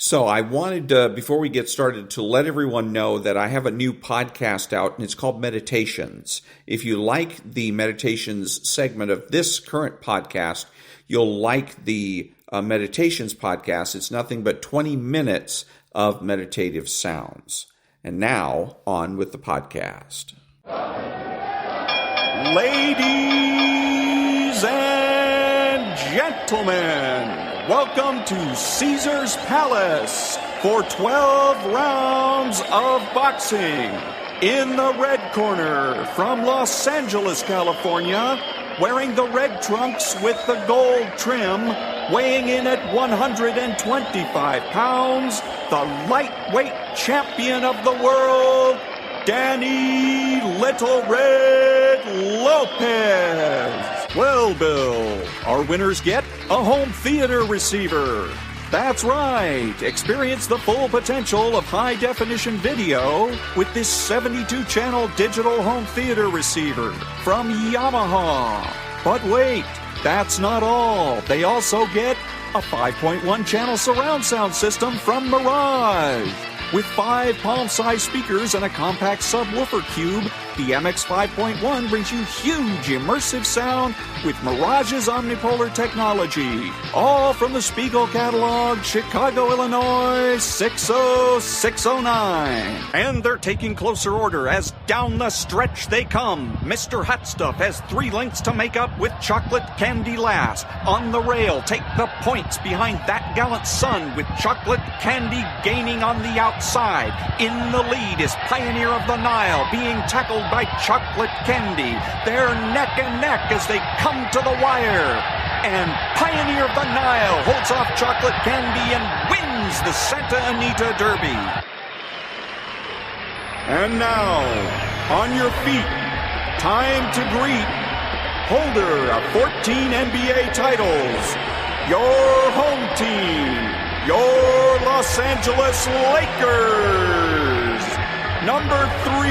So I wanted, before we get started, to let everyone know that I have a new podcast out, and it's called Meditations. If you like the Meditations segment of this current podcast, you'll like the Meditations podcast. It's nothing but 20 minutes of meditative sounds. And now, on with the podcast. Ladies and gentlemen, welcome to Caesar's Palace for 12 rounds of boxing. In the red corner, from Los Angeles, California, wearing the red trunks with the gold trim, weighing in at 125 pounds, the lightweight champion of the world, Danny Little Red Lopez. Well, Bill, our winners get a home theater receiver. That's right. Experience the full potential of high-definition video with this 72-channel digital home theater receiver from Yamaha. But wait, that's not all. They also get a 5.1-channel surround sound system from Mirage. With 5 palm-sized speakers and a compact subwoofer cube, the MX 5.1 brings you huge immersive sound with Mirage's omnipolar technology. All from the Spiegel catalog, Chicago, Illinois, 60609. And they're taking closer order as down the stretch they come. Mr. Hot Stuff has 3 lengths to make up with chocolate candy last. On the rail, take the points behind that gallant son with chocolate candy gaining on the outside. In the lead is Pioneer of the Nile being tackled by chocolate candy. They're neck and neck as they come to the wire. And Pioneer of the Nile holds off chocolate candy and wins the Santa Anita Derby. And now, on your feet, time to greet holder of 14 NBA titles, your home team, your Los Angeles Lakers. Number 3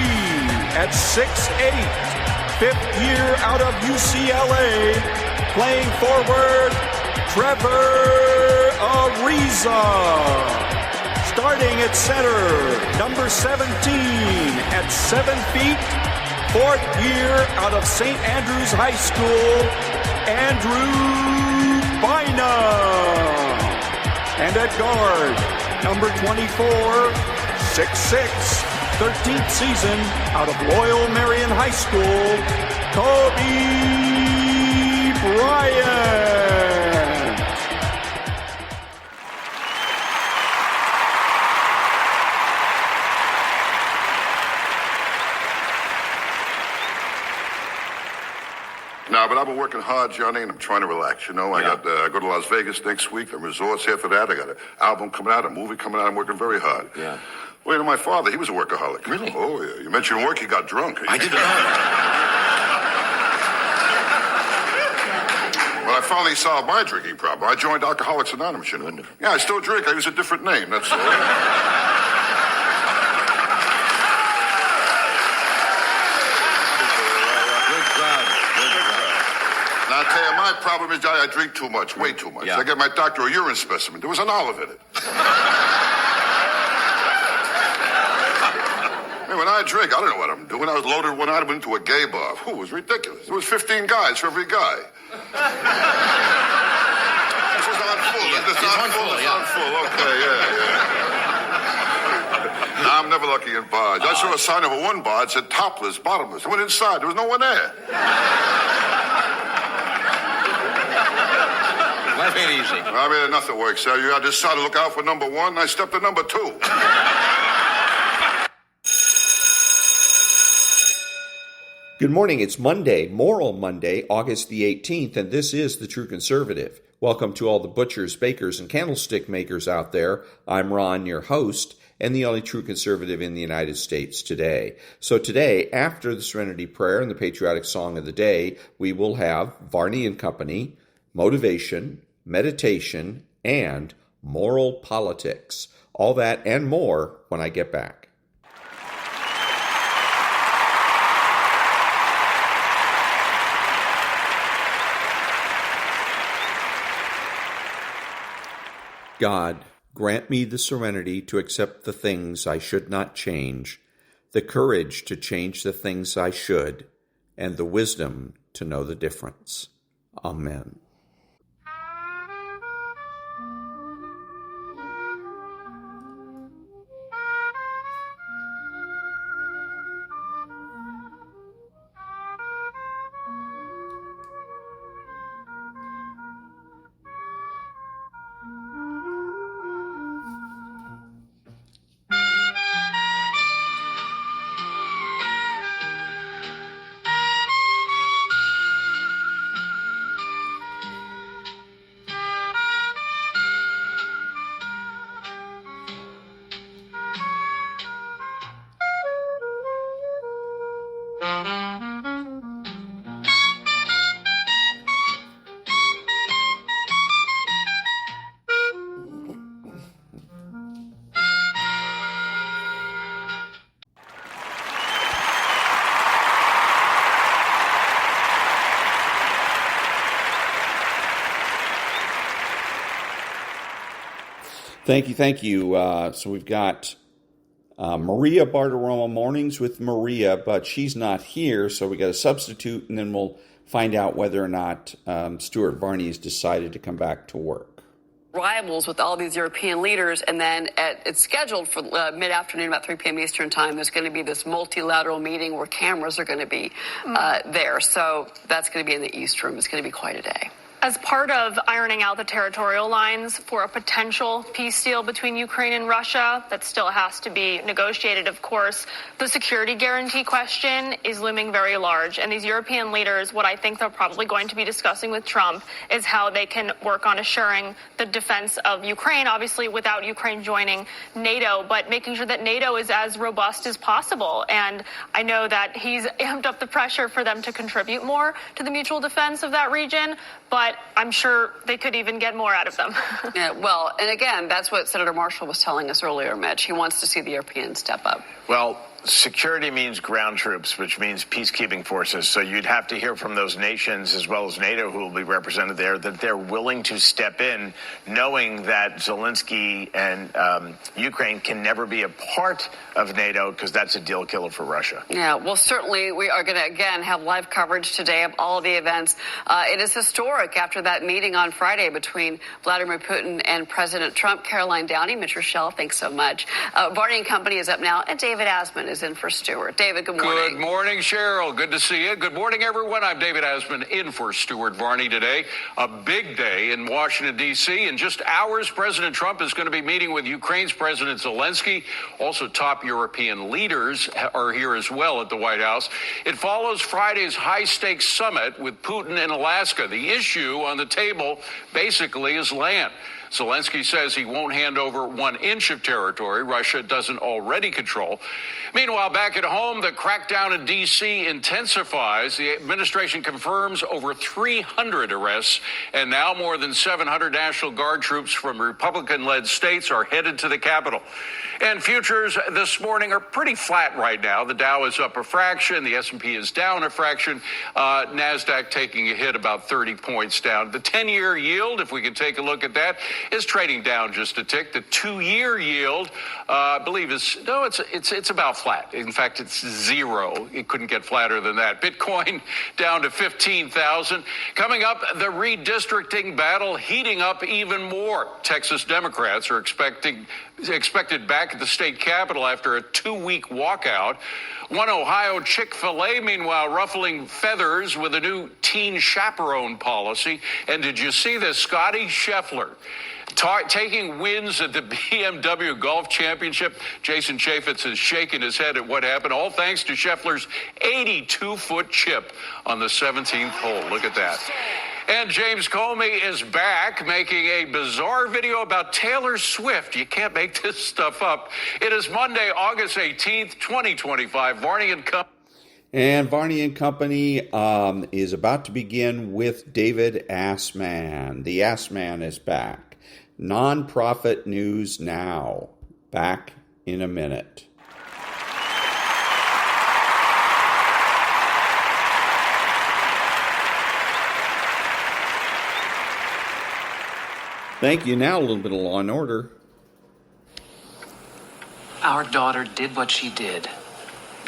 at 6'8", 5th year out of UCLA, playing forward, Trevor Ariza. Starting at center, number 17 at 7 feet, 4th year out of St. Andrews High School, Andrew Bynum. And at guard, number 24, 6'6", 13th season out of Loyal Marion High School, Kobe Bryant. No, but I've been working hard, Johnny, and I'm trying to relax, you know. I go to Las Vegas next week, the resorts after that. I got an album coming out, a movie coming out. I'm working very hard. Yeah. Well, you know, my father, he was a workaholic. Really? Oh, yeah. You mentioned work, he got drunk. I didn't know. Well, I finally solved my drinking problem. I joined Alcoholics Anonymous, you know. Wonderful. Yeah, I still drink. I use a different name, that's all. Now, I'll tell you, my problem is I drink too much, way too much. Yeah. I get my doctor a urine specimen. There was an olive in it. Hey, when I drink, I don't know what I'm doing. I was loaded one night, I went into a gay bar. It was ridiculous. There was 15 guys for every guy. This was on full. This is on full. It's on full. Okay, yeah. Nah, I'm never lucky in bars. I saw a sign over one bar. It said topless, bottomless. I went inside. There was no one there. Life ain't easy. I mean, nothing works. So I decided to look out for number 1, and I stepped to number 2. Good morning. It's Monday, Moral Monday, August the 18th, and this is The True Conservative. Welcome to all the butchers, bakers, and candlestick makers out there. I'm Ron, your host, and the only true conservative in the United States today. So today, after the Serenity Prayer and the patriotic song of the day, we will have Varney and Company, motivation, meditation, and moral politics. All that and more when I get back. God, Grant me the serenity to accept the things I should not change, the courage to change the things I should, and the wisdom to know the difference. Amen. Thank you. So we've got Maria Bartiromo Mornings with Maria, but she's not here, so we got a substitute, and then we'll find out whether or not Stuart Varney has decided to come back to work. Rivals with all these European leaders, and then it's scheduled for mid-afternoon, about 3 p.m. Eastern time. There's going to be this multilateral meeting where cameras are going to be there. So that's going to be in the East Room. It's going to be quite a day. As part of ironing out the territorial lines for a potential peace deal between Ukraine and Russia that still has to be negotiated, of course, the security guarantee question is looming very large. And these European leaders, what I think they're probably going to be discussing with Trump is how they can work on assuring the defense of Ukraine, obviously without Ukraine joining NATO, but making sure that NATO is as robust as possible. And I know that he's amped up the pressure for them to contribute more to the mutual defense of that region, but I'm sure they could even get more out of them. Yeah, well, and again, that's what Senator Marshall was telling us earlier, Mitch. He wants to see the Europeans step up. Well, security means ground troops, which means peacekeeping forces. So you'd have to hear from those nations as well as NATO, who will be represented there, that they're willing to step in, knowing that Zelensky and Ukraine can never be a part of NATO because that's a deal killer for Russia. Yeah, well, certainly we are going to, again, have live coverage today of all of the events. It is historic after that meeting on Friday between Vladimir Putin and President Trump. Caroline Downey, Mitch Rochelle, thanks so much. Varney and Company is up now, and David Asman is in for Stuart. David, good morning. Good morning, Cheryl. Good to see you. Good morning, everyone. I'm David Asman in for Stuart Varney today. A big day in Washington, D.C. In just hours, President Trump is going to be meeting with Ukraine's President Zelensky. Also, top European leaders are here as well at the White House. It follows Friday's high-stakes summit with Putin in Alaska. The issue on the table basically is land. Zelensky says he won't hand over 1 inch of territory Russia doesn't already control. Meanwhile, back at home, the crackdown in D.C. intensifies. The administration confirms over 300 arrests, and now more than 700 National Guard troops from Republican-led states are headed to the Capitol. And futures this morning are pretty flat right now. The Dow is up a fraction. The S&P is down a fraction. NASDAQ taking a hit, about 30 points down. The 10-year yield, if we can take a look at that, is trading down just a tick. The 2-year yield, I believe, it's about flat. In fact, it's zero. It couldn't get flatter than that. Bitcoin down to 15,000. Coming up, the redistricting battle heating up even more. Texas Democrats are expected back at the state capitol after a 2-week walkout. One Ohio Chick-fil-A, meanwhile, ruffling feathers with a new teen chaperone policy. And did you see this? Scotty Scheffler taking wins at the BMW Golf Championship. Jason Chaffetz is shaking his head at what happened, all thanks to Scheffler's 82-foot chip on the 17th hole. Look at that. And James Comey is back making a bizarre video about Taylor Swift. You can't make this stuff up. It is Monday, August 18th, 2025. Varney and Company. And Varney and Company is about to begin with David Assman. The Assman is back. Nonprofit news now. Back in a minute. Thank you. Now a little bit of Law and Order. Our daughter did what she did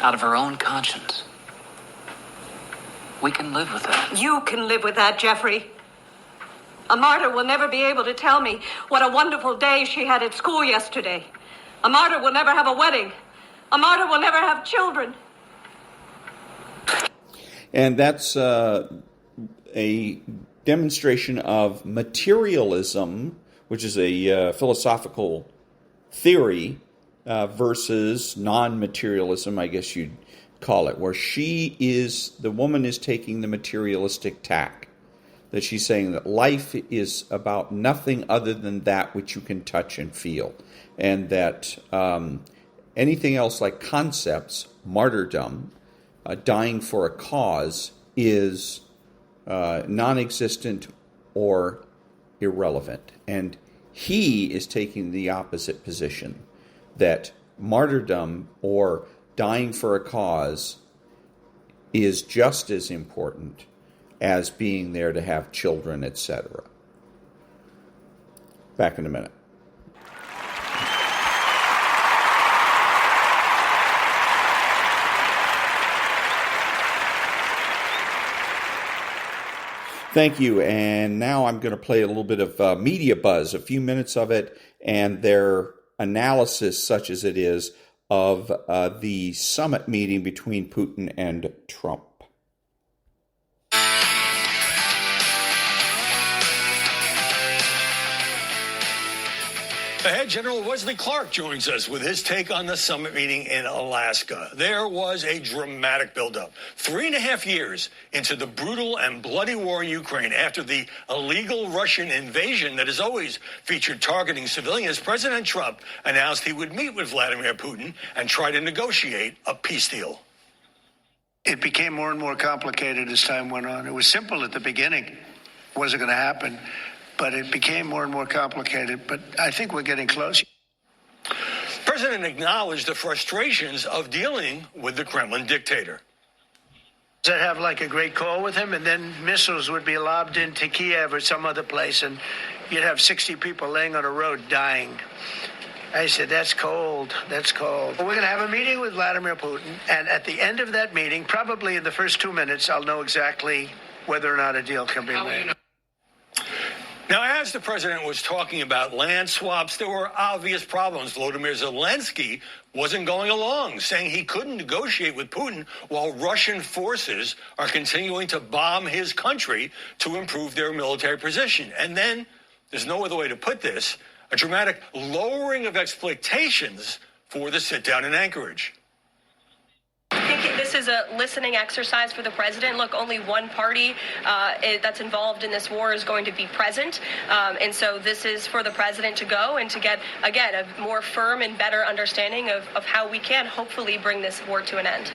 out of her own conscience. We can live with that. You can live with that, Jeffrey. A martyr will never be able to tell me what a wonderful day she had at school yesterday. A martyr will never have a wedding. A martyr will never have children. And that's a demonstration of materialism, which is a philosophical theory, versus non-materialism, I guess you'd call it, where the woman is taking the materialistic tack. That she's saying that life is about nothing other than that which you can touch and feel. And that anything else like concepts, martyrdom, dying for a cause, is non-existent or irrelevant. And he is taking the opposite position, that martyrdom or dying for a cause is just as important as being there to have children, etc. Back in a minute. Thank you, and now I'm going to play a little bit of media buzz, a few minutes of it, and their analysis, such as it is, of the summit meeting between Putin and Trump. Ahead, General Wesley Clark joins us with his take on the summit meeting in Alaska. There was a dramatic buildup. 3.5 years into the brutal and bloody war in Ukraine after the illegal Russian invasion that has always featured targeting civilians, President Trump announced he would meet with Vladimir Putin and try to negotiate a peace deal. It became more and more complicated as time went on. It was simple at the beginning. Was it going to happen? But it became more and more complicated. But I think we're getting close. The president acknowledged the frustrations of dealing with the Kremlin dictator. I'd have like a great call with him, and then missiles would be lobbed into Kiev or some other place, and you'd have 60 people laying on a road dying. I said, that's cold. That's cold. We're going to have a meeting with Vladimir Putin, and at the end of that meeting, probably in the first 2 minutes, I'll know exactly whether or not a deal can be made. Now, as the president was talking about land swaps, there were obvious problems. Volodymyr Zelensky wasn't going along, saying he couldn't negotiate with Putin while Russian forces are continuing to bomb his country to improve their military position. And then, there's no other way to put this, a dramatic lowering of expectations for the sit-down in Anchorage. I think this is a listening exercise for the president. Look, only one party that's involved in this war is going to be present. And so this is for the president to go and to get, again, a more firm and better understanding of how we can hopefully bring this war to an end.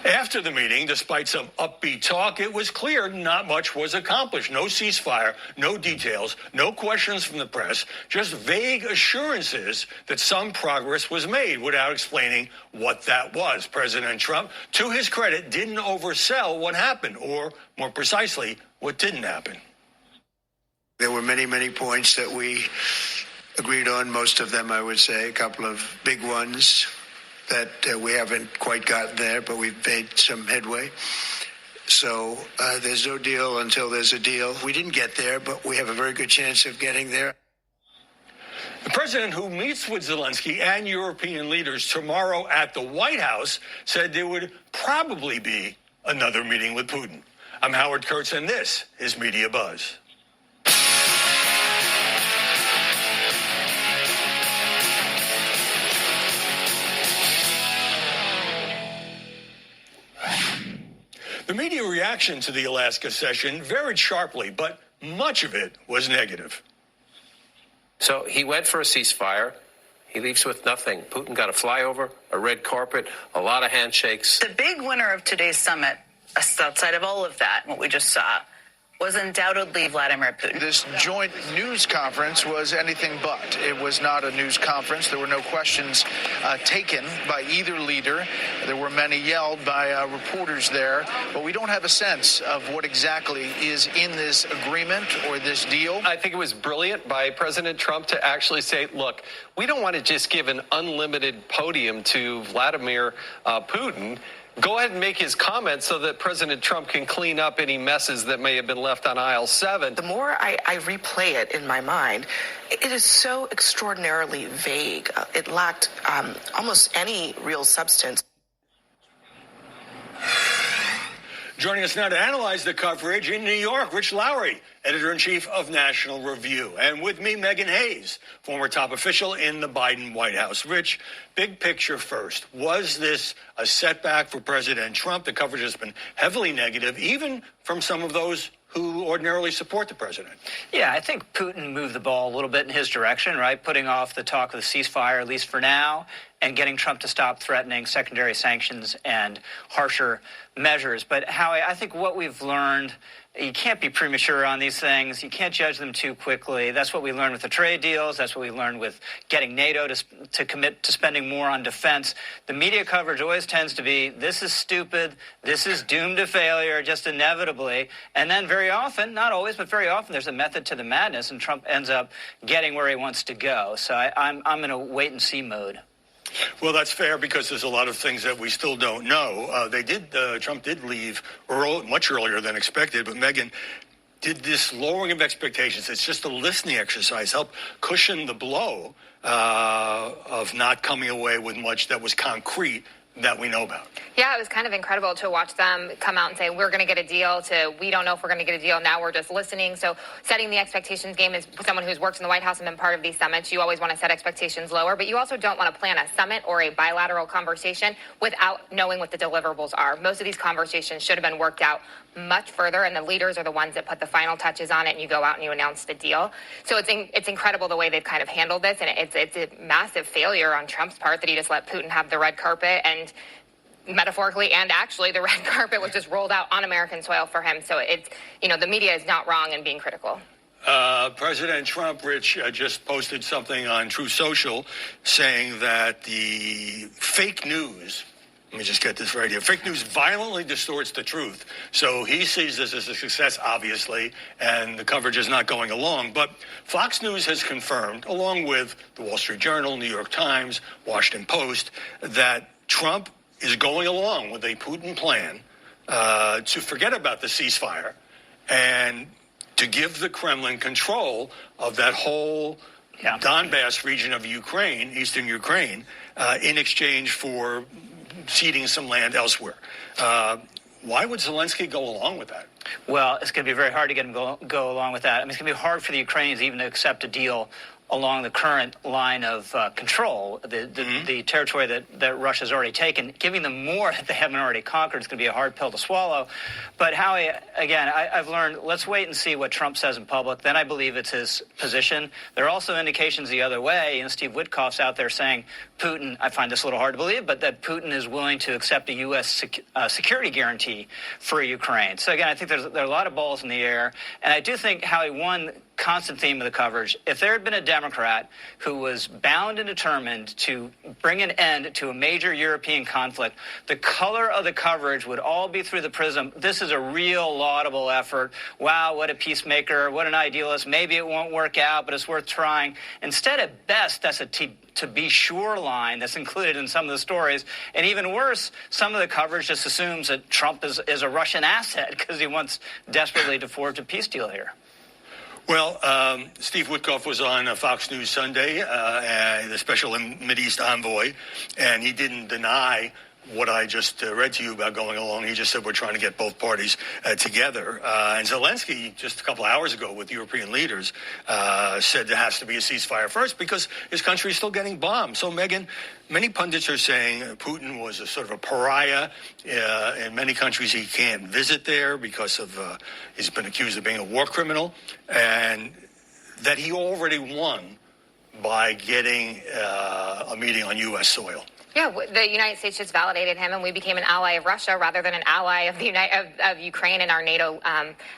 After the meeting, despite some upbeat talk, it was clear not much was accomplished. No ceasefire, no details, no questions from the press, just vague assurances that some progress was made without explaining what that was. President Trump, to his credit, didn't oversell what happened, or more precisely, what didn't happen. There were many, many points that we agreed on, most of them, I would say, a couple of big ones that we haven't quite gotten there, but we've made some headway. So there's no deal until there's a deal. We didn't get there, but we have a very good chance of getting there. The president, who meets with Zelensky and European leaders tomorrow at the White House, said there would probably be another meeting with Putin. I'm Howard Kurtz, and this is Media Buzz. The media reaction to the Alaska session varied sharply, but much of it was negative. So he went for a ceasefire. He leaves with nothing. Putin got a flyover, a red carpet, a lot of handshakes. The big winner of today's summit, outside of all of that, what we just saw, was undoubtedly Vladimir Putin. This joint news conference was anything but. It was not a news conference. There were no questions taken by either leader. There were many yelled by reporters there, but we don't have a sense of what exactly is in this agreement or this deal. I think it was brilliant by President Trump to actually say, look, we don't want to just give an unlimited podium to Vladimir Putin. Go ahead and make his comments so that President Trump can clean up any messes that may have been left on aisle 7. The more I replay it in my mind, it is so extraordinarily vague. It lacked almost any real substance. Joining us now to analyze the coverage in New York, Rich Lowry, editor-in-chief of National Review. And with me, Megan Hayes, former top official in the Biden White House. Rich, big picture first. Was this a setback for President Trump? The coverage has been heavily negative, even from some of those who ordinarily support the president. Yeah, I think Putin moved the ball a little bit in his direction, right? Putting off the talk of the ceasefire, at least for now, and getting Trump to stop threatening secondary sanctions and harsher measures. But Howie, I think what we've learned, you can't be premature on these things. You can't judge them too quickly. That's what we learned with the trade deals. That's what we learned with getting NATO to commit to spending more on defense. The media coverage always tends to be, this is stupid, this is doomed to failure, just inevitably. And then very often, not always, but very often, there's a method to the madness, and Trump ends up getting where he wants to go. So I'm in a wait-and-see mode. Well, that's fair because there's a lot of things that we still don't know. Trump did leave much earlier than expected, but Megan, did this lowering of expectations, it's just a listening exercise, help cushion the blow of not coming away with much that was concrete that we know about? Yeah, it was kind of incredible to watch them come out and say, we're going to get a deal, to we don't know if we're going to get a deal, now we're just listening. So setting the expectations game, as someone who's worked in the White House and been part of these summits, you always want to set expectations lower, but you also don't want to plan a summit or a bilateral conversation without knowing what the deliverables are. Most of these conversations should have been worked out much further, and the leaders are the ones that put the final touches on it, and you go out and you announce the deal. So it's incredible the way they've kind of handled this, and it's a massive failure on Trump's part that he just let Putin have the red carpet, and metaphorically and actually the red carpet was just rolled out on American soil for him. So it's, the media is not wrong in being critical. President Trump, Rich, just posted something on Truth Social saying that the fake news, let me just get this right here, fake news violently distorts the truth. So he sees this as a success, obviously, and the coverage is not going along. But Fox News has confirmed, along with the Wall Street Journal, New York Times, Washington Post, that Trump is going along with a Putin plan to forget about the ceasefire and to give the Kremlin control of that whole Donbass region of Ukraine, eastern Ukraine, in exchange for ceding some land elsewhere. Why would Zelensky go along with that? Well, it's going to be very hard to get him go along with that. I mean, it's going to be hard for the Ukrainians even to accept a deal along the current line of control, the territory that Russia's already taken. Giving them more that they haven't already conquered is going to be a hard pill to swallow. But Howie, again, I've learned, let's wait and see what Trump says in public. Then I believe it's his position. There are also indications the other way. Steve Witkoff's out there saying Putin, I find this a little hard to believe, but that Putin is willing to accept a U.S. security guarantee for Ukraine. So again, I think there are a lot of balls in the air. And I do think, Howie, one constant theme of the coverage, if there had been a Democrat who was bound and determined to bring an end to a major European conflict, the color of the coverage would all be through the prism. This is a real laudable effort. Wow, what a peacemaker, what an idealist. Maybe it won't work out, but it's worth trying. Instead, at best, that's a to be sure line that's included in some of the stories. And even worse, some of the coverage just assumes that Trump is a Russian asset because he wants desperately to forge a peace deal here. Well, Steve Witkoff was on Fox News Sunday, the special Mideast envoy, and he didn't deny what I just read to you about going along. He just said we're trying to get both parties together. And Zelensky, just a couple of hours ago with European leaders, said there has to be a ceasefire first because his country is still getting bombed. So, Megan, many pundits are saying Putin was a sort of a pariah. In many countries, he can't visit there because of he's been accused of being a war criminal, and that he already won by getting a meeting on U.S. soil. Yeah, the United States just validated him, and we became an ally of Russia rather than an ally of of Ukraine and our NATO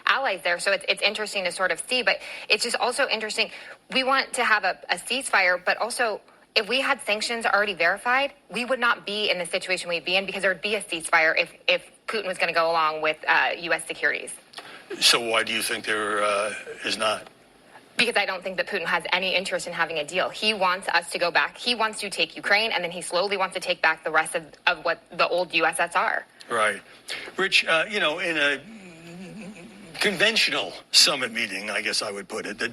allies there. So it's interesting to sort of see, but it's just also interesting. We want to have a ceasefire, but also if we had sanctions already verified, we would not be in the situation we'd be in because there would be a ceasefire if Putin was going to go along with U.S. securities. So why do you think there is not? Because I don't think that Putin has any interest in having a deal. He wants us to go back. He wants to take Ukraine, and then he slowly wants to take back the rest of what the old USSR. Right. Rich, in a conventional summit meeting, I guess I would put it, that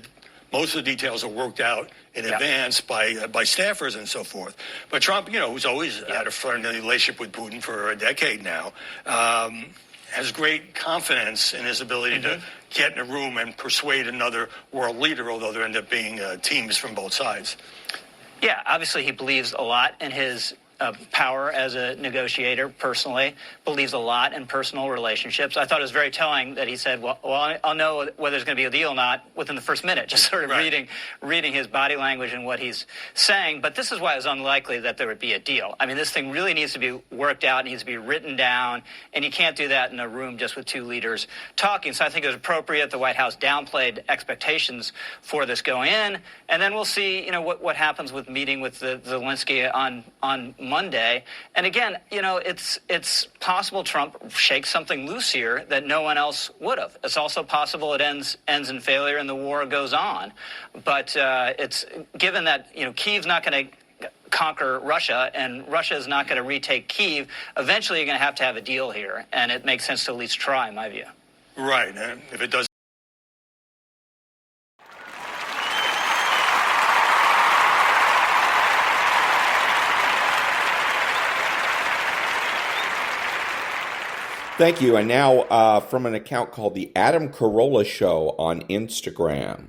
most of the details are worked out in advance by staffers and so forth. But Trump, who's always had a friendly relationship with Putin for a decade now, has great confidence in his ability to get in a room and persuade another world leader, although there end up being teams from both sides. Yeah, obviously he believes a lot in his power as a negotiator personally, believes a lot in personal relationships. I thought it was very telling that he said, well I'll know whether there's going to be a deal or not within the first minute, just sort of reading his body language and what he's saying. But this is why it's unlikely that there would be a deal. I mean, this thing really needs to be worked out, needs to be written down, and you can't do that in a room just with two leaders talking. So I think it was appropriate. The White House downplayed expectations for this going in, and then we'll see, what happens with meeting with Zelensky on Monday. And again, it's possible Trump shakes something loose here that no one else would have. It's also possible it ends in failure and the war goes on. But it's given that, Kyiv's not going to conquer Russia and Russia is not going to retake Kyiv, eventually you're going to have a deal here. And it makes sense to at least try, in my view. Right. And if it does. Thank you. And now from an account called the Adam Carolla Show on Instagram.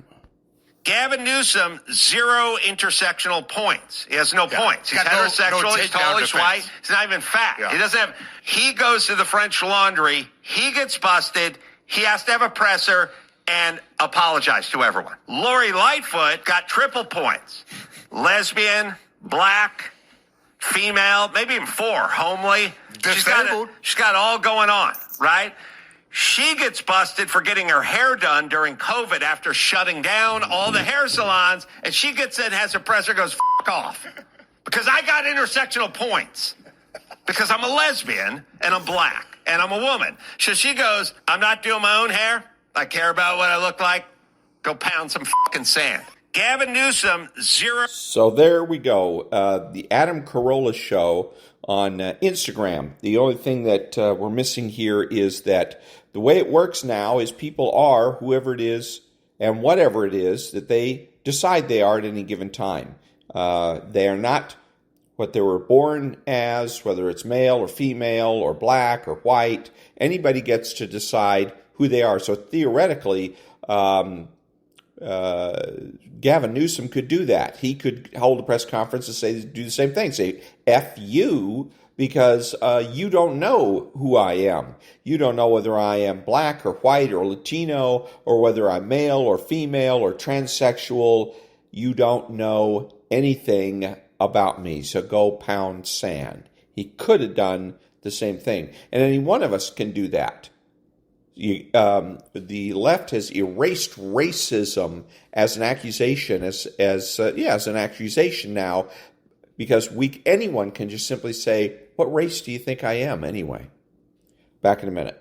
Gavin Newsom, 0 intersectional points. He has no points. He's heterosexual, he's tall, he's white. He's not even fat. Yeah. He doesn't have. He goes to the French Laundry. He gets busted. He has to have a presser and apologize to everyone. Lori Lightfoot got triple points. Lesbian, black, female, maybe even 4, homely. She's got all going on, right? She gets busted for getting her hair done during COVID after shutting down all the hair salons, and she gets in, has a presser, goes, F off. Because I got intersectional points. Because I'm a lesbian, and I'm black, and I'm a woman. So she goes, I'm not doing my own hair. I care about what I look like. Go pound some fucking sand. Gavin Newsom, 0. So there we go. The Adam Carolla Show on Instagram. The only thing that we're missing here is that the way it works now is people are whoever it is and whatever it is that they decide they are at any given time. They are not what they were born as, whether it's male or female or black or white. Anybody gets to decide who they are. So theoretically, Gavin Newsom could do that. He could hold a press conference and do the same thing. Say, F you, because you don't know who I am. You don't know whether I am black or white or Latino or whether I'm male or female or transsexual. You don't know anything about me, so go pound sand. He could have done the same thing. And any one of us can do that. The left has erased racism as an accusation, as an accusation now, because anyone can just simply say, "What race do you think I am anyway?" Back in a minute.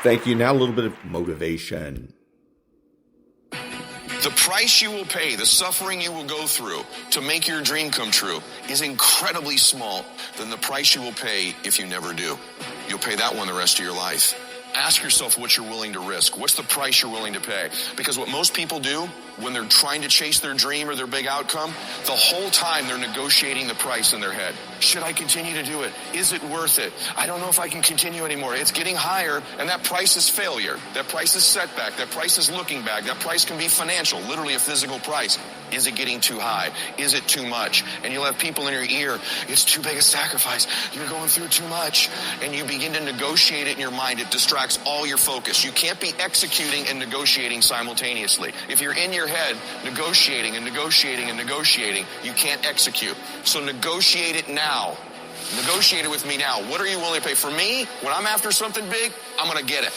Thank you. Now a little bit of motivation. The price you will pay, the suffering you will go through to make your dream come true is incredibly small than the price you will pay if you never do. You'll pay that one the rest of your life. Ask yourself what you're willing to risk. What's the price you're willing to pay? Because what most people do when they're trying to chase their dream or their big outcome, the whole time they're negotiating the price in their head. Should I continue to do it? Is it worth it? I don't know if I can continue anymore. It's getting higher, and that price is failure. That price is setback. That price is looking back. That price can be financial, literally a physical price. Is it getting too high? Is it too much? And you'll have people in your ear, it's too big a sacrifice. You're going through too much. And you begin to negotiate it in your mind. It distracts all your focus. You can't be executing and negotiating simultaneously. If you're in your head negotiating and negotiating and negotiating, you can't execute. So negotiate it now. Negotiate it with me now. What are you willing to pay? For me, when I'm after something big, I'm going to get it.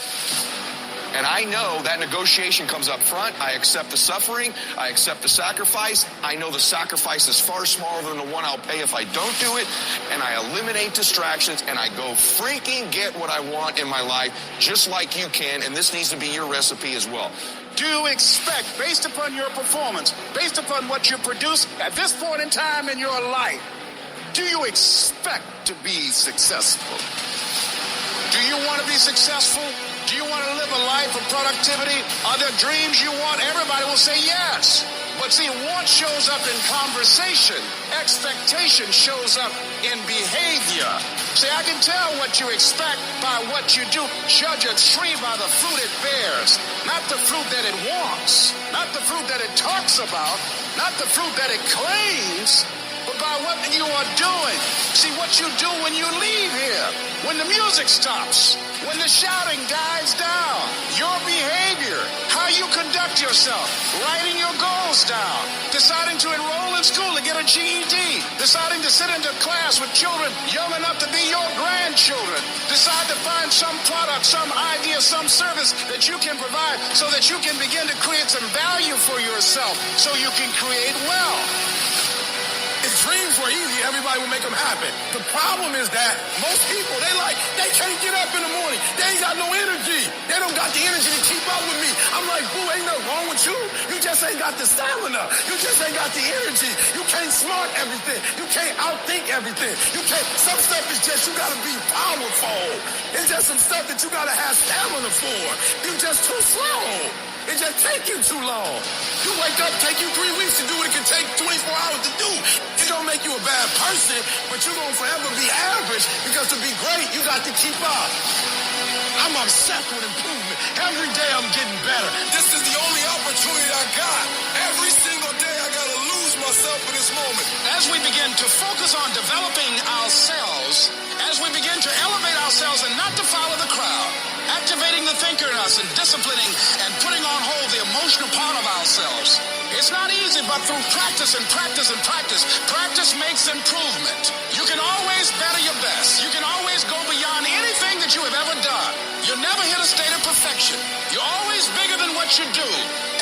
And I know that negotiation comes up front. I accept the suffering. I accept the sacrifice. I know the sacrifice is far smaller than the one I'll pay if I don't do it. And I eliminate distractions and I go freaking get what I want in my life, just like you can. And this needs to be your recipe as well. Do you expect, based upon your performance, based upon what you produce at this point in time in your life, do you expect to be successful? Do you want to be successful? Do you want to live a life of productivity? Are there dreams you want? Everybody will say yes. But see, want shows up in conversation. Expectation shows up in behavior. See, I can tell what you expect by what you do. Judge a tree by the fruit it bears, not the fruit that it wants, not the fruit that it talks about, not the fruit that it claims, but by what you are doing. See, what you do when you leave here, when the music stops, when the shouting dies down, your behavior, how you conduct yourself, writing your goals down, deciding to enroll in school to get a GED, deciding to sit into class with children young enough to be your grandchildren, decide to find some product, some idea, some service that you can provide so that you can begin to create some value for yourself so you can create wealth. If dreams were easy, everybody would make them happen. The problem is that most people, they can't get up in the morning. They ain't got no energy. They don't got the energy to keep up with me. I'm like, boo, ain't nothing wrong with you. You just ain't got the stamina. You just ain't got the energy. You can't smart everything. You can't outthink everything. Some stuff is just, you gotta be powerful. It's just some stuff that you gotta have stamina for. You just too slow. It just take you too long. You wake up, take you 3 weeks to do what it can take 24 hours to do. It don't make you a bad person, but you're going to forever be average because to be great, you got to keep up. I'm obsessed with improvement. Every day I'm getting better. This is the only opportunity I got. Every single day I got to lose myself in this moment. As we begin to focus on developing ourselves, as we begin to elevate ourselves and not to follow the crowd, activating the thinker in us and disciplining and putting on hold the emotional part of ourselves. It's not easy, but through practice and practice and practice, practice makes improvement. You can always better your best. You can always go beyond anything that you have ever done. You'll never hit a state of perfection. You're always bigger than what you do.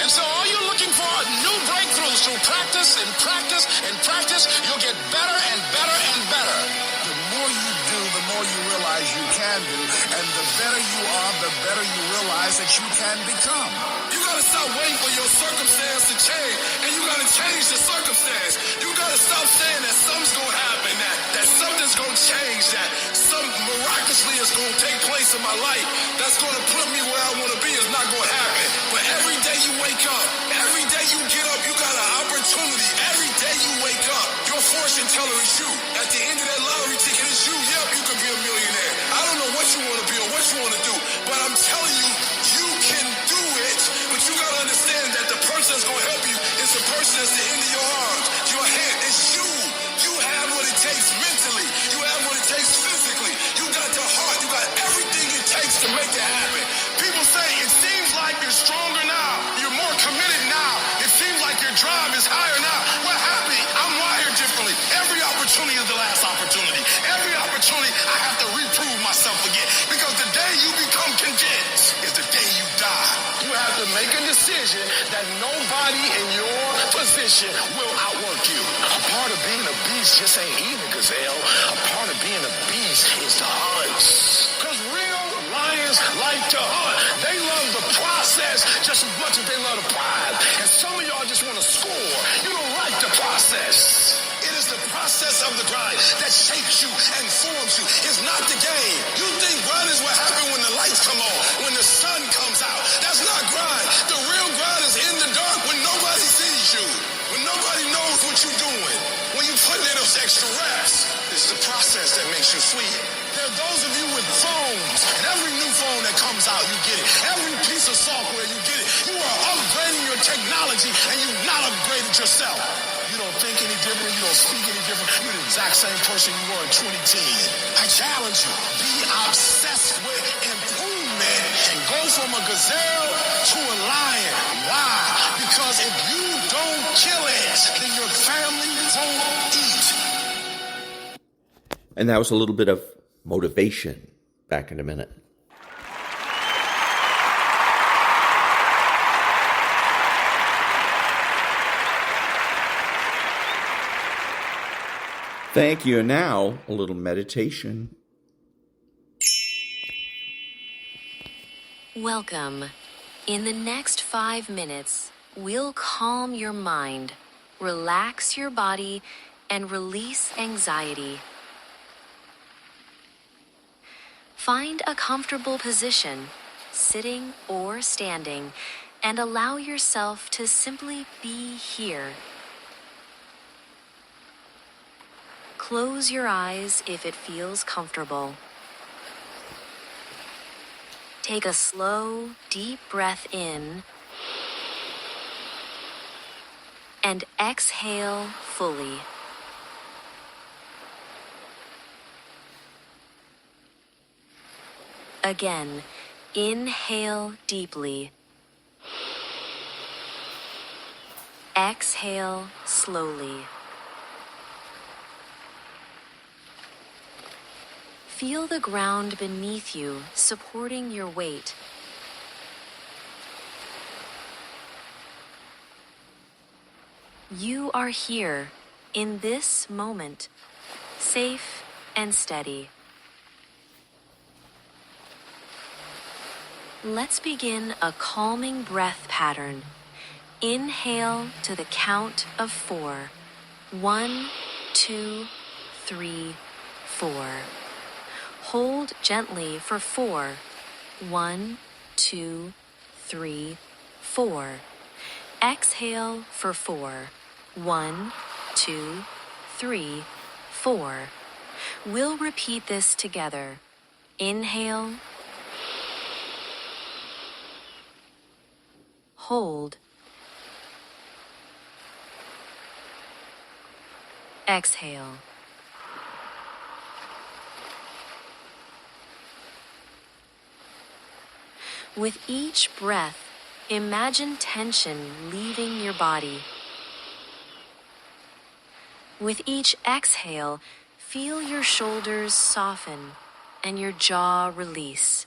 And so all you're looking for are new breakthroughs through practice and practice and practice. You'll get better and better and better. The more you do, the more you realize you can do. And the better you are, the better you realize that you can become. You gotta stop waiting for your circumstance to change, and you gotta change the circumstance. You gotta stop saying that something's gonna happen, that something's gonna change, that something miraculously is gonna take place in my life that's gonna put me where I wanna be is not gonna happen. But every day you wake up, every day you get up, you got an opportunity. Every day you wake up, your fortune teller is you. At the end of that lottery ticket, it's you. Yep, you could be a millionaire. I don't know what you wanna be or what you wanna do, but I'm telling you, you can do it. But you gotta understand that the person that's gonna help you is the person that's the end of your arms, your hand. It's you. You have what it takes mentally. You have what it takes physically. You got the heart. You got everything it takes to make it happen. People say it seems like you're stronger now. You're more committed now. It seems like your drive is higher now. Well, happy. I'm wired differently. Every opportunity is the last opportunity. Every opportunity I have to reprove myself again. Because the day you become convinced is the day you die. You have to make a decision that nobody in your position will outwork you. A part of being a beast just ain't eating a gazelle. A part of being a beast is to hunt. Because real lions like to hunt. They love the process just as much as they love the prize. And some of y'all just want to score. You don't like the process. It is the process of the grind that shapes you and forms you. It's not the game. You think grind is what happens when the lights come on, when the sun comes out. That's not grind. The real grind is in the dark when nobody sees you, when nobody knows what you're doing, when you put in those extra reps. This is the process that makes you sweet. There are those of you with phones, and every new phone that comes out, you get it. Every piece of software, you get it. You You are upgrading your technology and you've not upgraded yourself. You don't think any different. You don't speak any different. You're the exact same person you were in 2010. I challenge you. Be obsessed with improvement and go from a gazelle to a lion. Why? Because if you don't kill it, then your family won't eat. And that was a little bit of motivation. Back in a minute. Thank you. And now, a little meditation. Welcome. In the next 5 minutes, we'll calm your mind, relax your body, and release anxiety. Find a comfortable position, sitting or standing, and allow yourself to simply be here. Close your eyes if it feels comfortable. Take a slow, deep breath in and exhale fully. Again, inhale deeply. Exhale slowly. Feel the ground beneath you supporting your weight. You are here in this moment, safe and steady. Let's begin a calming breath pattern. Inhale to the count of 4. 1, 2, 3, 4. Hold gently for 4. 1, 2, 3, 4. Exhale for 4. 1, 2, 3, 4. We'll repeat this together. Inhale. Hold. Exhale. With each breath, imagine tension leaving your body. With each exhale, feel your shoulders soften and your jaw release.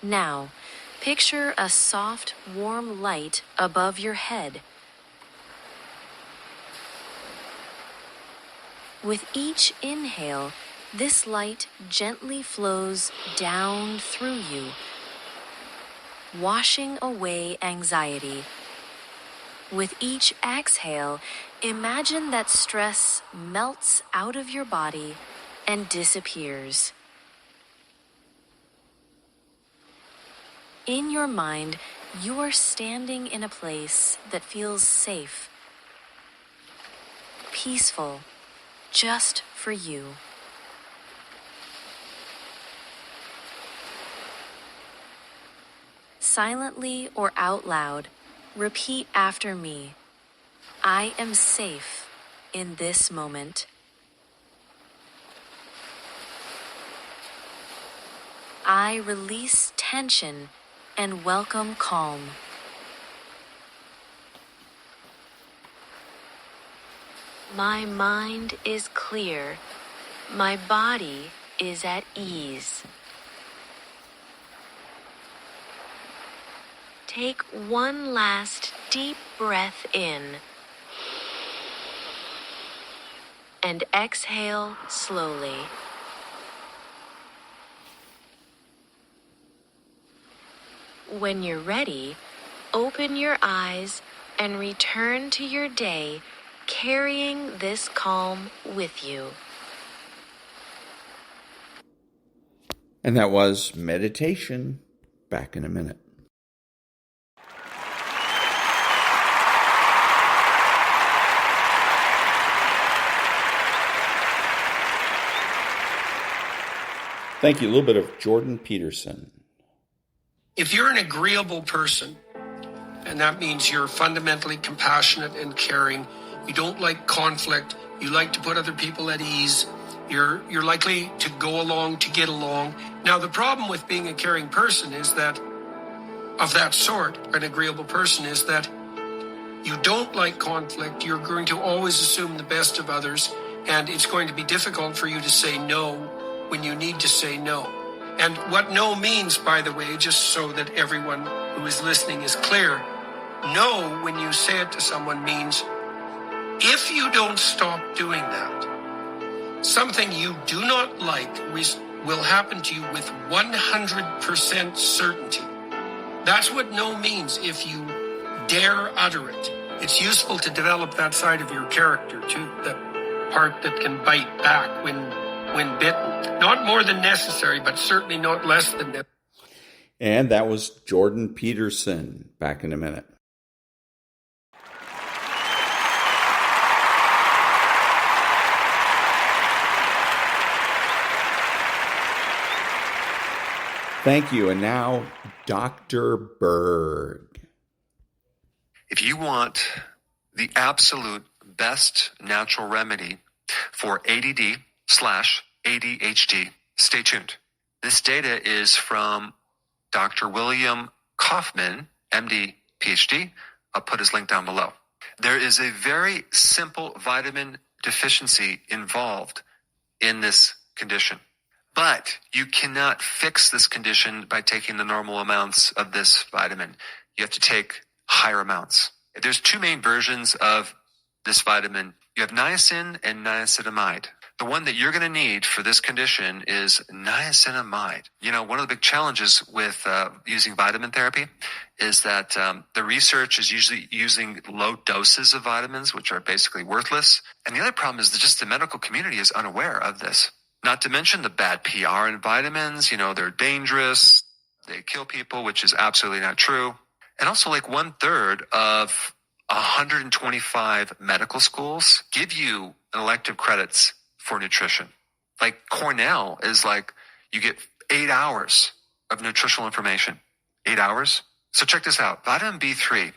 Now, picture a soft, warm light above your head. With each inhale, this light gently flows down through you, washing away anxiety. With each exhale, imagine that stress melts out of your body and disappears. In your mind, you are standing in a place that feels safe, peaceful, just for you. Silently or out loud, repeat after me. I am safe in this moment. I release tension and welcome calm. My mind is clear. My body is at ease. Take one last deep breath in and exhale slowly. When you're ready, open your eyes and return to your day carrying this calm with you. And that was meditation. Back in a minute. Thank you. A little bit of Jordan Peterson. If you're an agreeable person, and that means you're fundamentally compassionate and caring, you don't like conflict, you like to put other people at ease, you're likely to go along to get along. Now, the problem with being a caring person is that, of that sort, an agreeable person, is that you don't like conflict, you're going to always assume the best of others, and it's going to be difficult for you to say no when you need to say no. And what no means, by the way, just so that everyone who is listening is clear, no, when you say it to someone, means if you don't stop doing that, something you do not like will happen to you with 100% certainty. That's what no means if you dare utter it. It's useful to develop that side of your character, too, the part that can bite back when bitten. Not more than necessary, but certainly not less than necessary. And that was Jordan Peterson. Back in a minute. Thank you. And now, Dr. Berg. If you want the absolute best natural remedy for ADD/ADHD, stay tuned. This data is from Dr. William Kaufman, MD, PhD. I'll put his link down below. There is a very simple vitamin deficiency involved in this condition. But you cannot fix this condition by taking the normal amounts of this vitamin. You have to take higher amounts. There's two main versions of this vitamin. You have niacin and niacinamide. The one that you're going to need for this condition is niacinamide. You know, one of the big challenges with using vitamin therapy is that the research is usually using low doses of vitamins, which are basically worthless. And the other problem is that just the medical community is unaware of this. Not to mention the bad PR in vitamins. You know, they're dangerous. They kill people, which is absolutely not true. And also, like 1/3 of 125 medical schools give you elective credits for nutrition. Like Cornell is like, you get 8 hours of nutritional information. 8 hours? So check this out. Vitamin B3,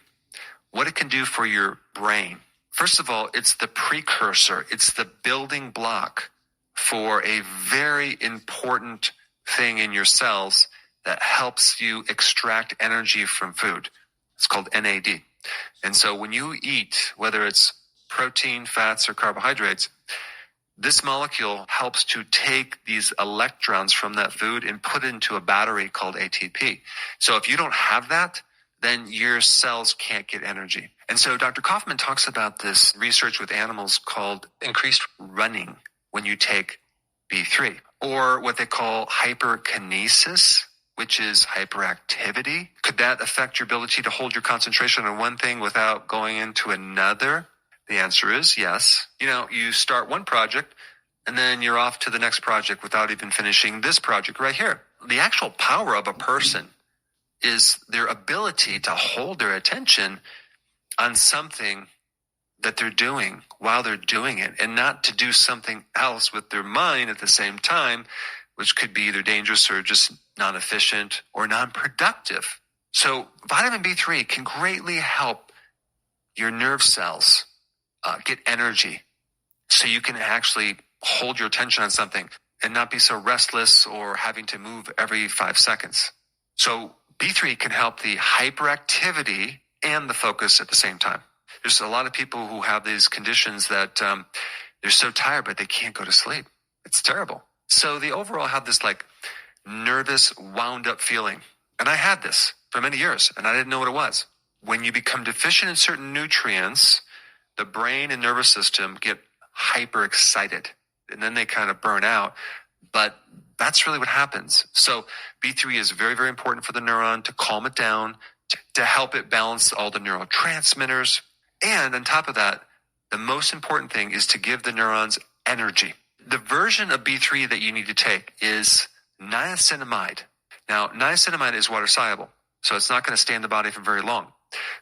what it can do for your brain. First of all, it's the precursor. It's the building block for a very important thing in your cells that helps you extract energy from food. It's called NAD. And so when you eat, whether it's protein, fats, or carbohydrates, this molecule helps to take these electrons from that food and put it into a battery called ATP. So if you don't have that, then your cells can't get energy. And so Dr. Kaufman talks about this research with animals called increased running when you take B3, or what they call hyperkinesis, which is hyperactivity. Could that affect your ability to hold your concentration on one thing without going into another? The answer is yes. You know, you start one project and then you're off to the next project without even finishing this project right here. The actual power of a person is their ability to hold their attention on something that they're doing while they're doing it, and not to do something else with their mind at the same time, which could be either dangerous or just non-efficient or non-productive. So vitamin B3 can greatly help your nerve cells get energy so you can actually hold your attention on something and not be so restless or having to move every 5 seconds. So B3 can help the hyperactivity and the focus at the same time. There's a lot of people who have these conditions that they're so tired, but they can't go to sleep. It's terrible. So they overall have this like nervous, wound up feeling. And I had this for many years, and I didn't know what it was. When you become deficient in certain nutrients, the brain and nervous system get hyper excited, and then they kind of burn out. But that's really what happens. So B3 is very, very important for the neuron to calm it down, to help it balance all the neurotransmitters. And on top of that, the most important thing is to give the neurons energy. The version of B3 that you need to take is niacinamide. Now, niacinamide is water soluble, so it's not going to stay in the body for very long.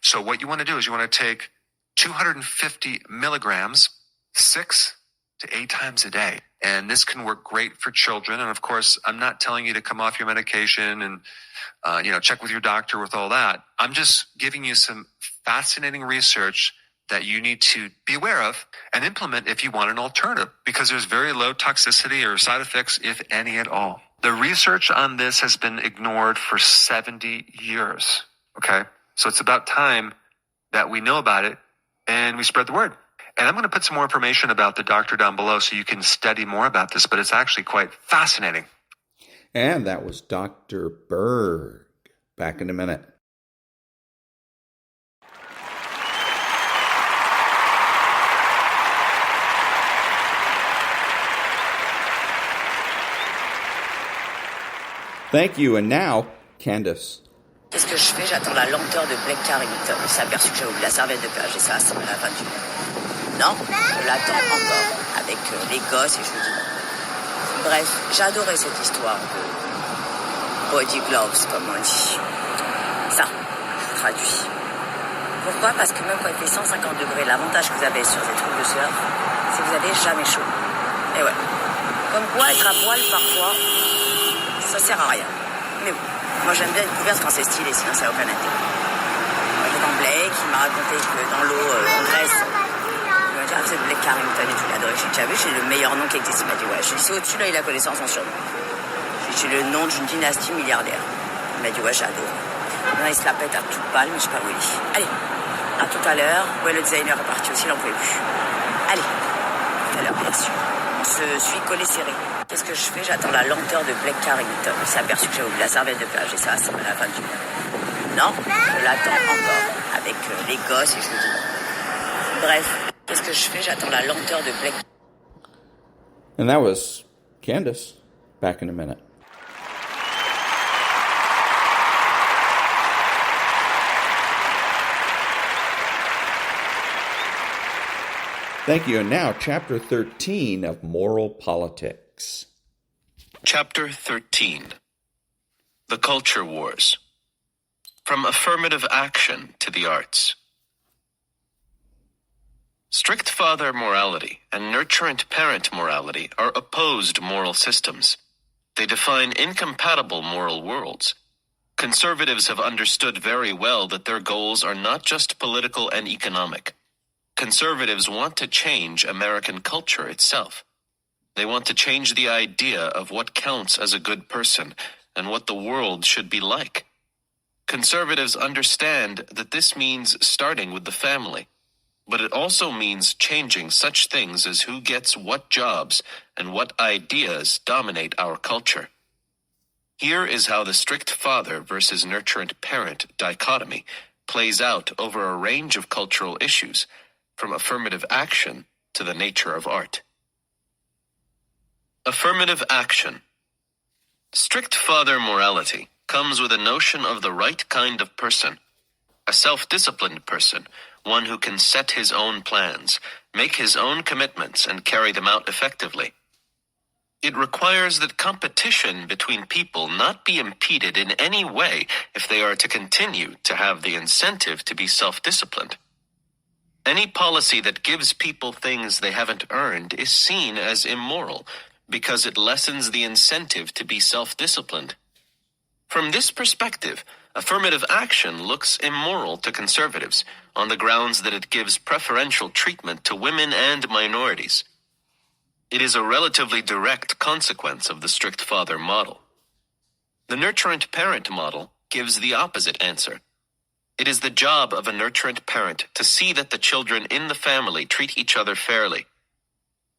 So what you want to do is you want to take 250 milligrams 6 to 8 times a day. And this can work great for children. And of course, I'm not telling you to come off your medication and, check with your doctor with all that. I'm just giving you some fascinating research that you need to be aware of and implement if you want an alternative, because there's very low toxicity or side effects, if any at all. The research on this has been ignored for 70 years. Okay. So it's about time that we know about it and we spread the word. And I'm going to put some more information about the doctor down below so you can study more about this, but it's actually quite fascinating. And that was Dr. Berg. Back in a minute. Thank you. And now, Candice. Qu'est-ce que je fais? J'attends la lenteur de Blake Carrington. Il s'est aperçu que j'avais oublié la serviette de plage et ça ressemble à la fin du monde. Non, je l'attends encore avec les gosses et je lui dis non. Bref, j'ai adoré cette histoire de body gloves, comme on dit. Ça, je traduis. Pourquoi? Parce que même quand il fait 150 degrés, l'avantage que vous avez sur ces trucs de surf, c'est que vous n'avez jamais chaud. Et ouais. Comme quoi, être à poil parfois, ça sert à rien. Mais bon, moi j'aime bien être couverte quand c'est stylé, sinon ça n'a aucun intérêt. Moi j'étais dans Blake, il m'a raconté que dans l'eau en Grèce, il m'a dit ah, c'est Blake Carrington et tout, il a adoré. J'ai dit, vu, c'est le meilleur nom qui existe. Il m'a dit ouais, je dis c'est au-dessus là, il a connaissance en surnom. J'ai dit c'est le nom d'une dynastie milliardaire. Il m'a dit ouais, j'adore. Maintenant il se la pète à toute balle, mais je sais pas où il est. Allez, à tout à l'heure. Ouais, le designer est parti aussi, il n'en pouvait plus. Allez, tout à l'heure bien sûr. On se suit collé serré. Qu'est-ce que je fais? J'attends la lenteur de Blake Carrington. Il s'est aperçu que j'avais oublié la serviette de plage et ça ressemble à la fin du monde. Non, je l'attends encore avec les gosses et je lui dis non. Bref, qu'est-ce que je fais? J'attends la lenteur de Blake. And that was Candice. Back in a minute. Thank you. And now, Chapter 13 of Moral Politics. Chapter 13. The Culture Wars. From Affirmative Action to the Arts. Strict father morality and nurturant parent morality are opposed moral systems. They define incompatible moral worlds. Conservatives have understood very well that their goals are not just political and economic. Conservatives want to change American culture itself. They want to change the idea of what counts as a good person and what the world should be like. Conservatives understand that this means starting with the family, but it also means changing such things as who gets what jobs and what ideas dominate our culture. Here is how the strict father versus nurturant parent dichotomy plays out over a range of cultural issues, from affirmative action to the nature of art. Affirmative action. Strict father morality comes with a notion of the right kind of person, a self-disciplined person, one who can set his own plans, make his own commitments, and carry them out effectively. It requires that competition between people not be impeded in any way if they are to continue to have the incentive to be self-disciplined. Any policy that gives people things they haven't earned is seen as immoral because it lessens the incentive to be self-disciplined. From this perspective, affirmative action looks immoral to conservatives on the grounds that it gives preferential treatment to women and minorities. It is a relatively direct consequence of the strict father model. The nurturant parent model gives the opposite answer. It is the job of a nurturant parent to see that the children in the family treat each other fairly.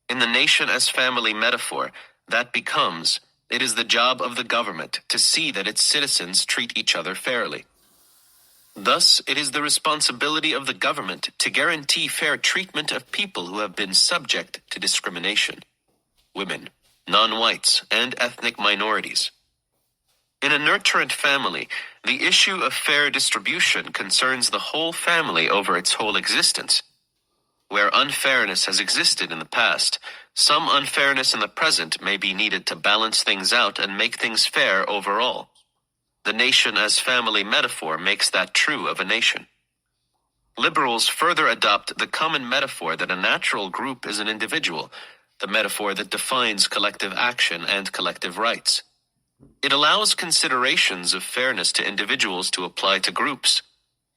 In the nation as family metaphor, that becomes, it is the job of the government to see that its citizens treat each other fairly. Thus, it is the responsibility of the government to guarantee fair treatment of people who have been subject to discrimination: women, non-whites, and ethnic minorities. In a nurturant family, the issue of fair distribution concerns the whole family over its whole existence. Where unfairness has existed in the past, some unfairness in the present may be needed to balance things out and make things fair overall. The nation as family metaphor makes that true of a nation. Liberals further adopt the common metaphor that a natural group is an individual, the metaphor that defines collective action and collective rights. It allows considerations of fairness to individuals to apply to groups.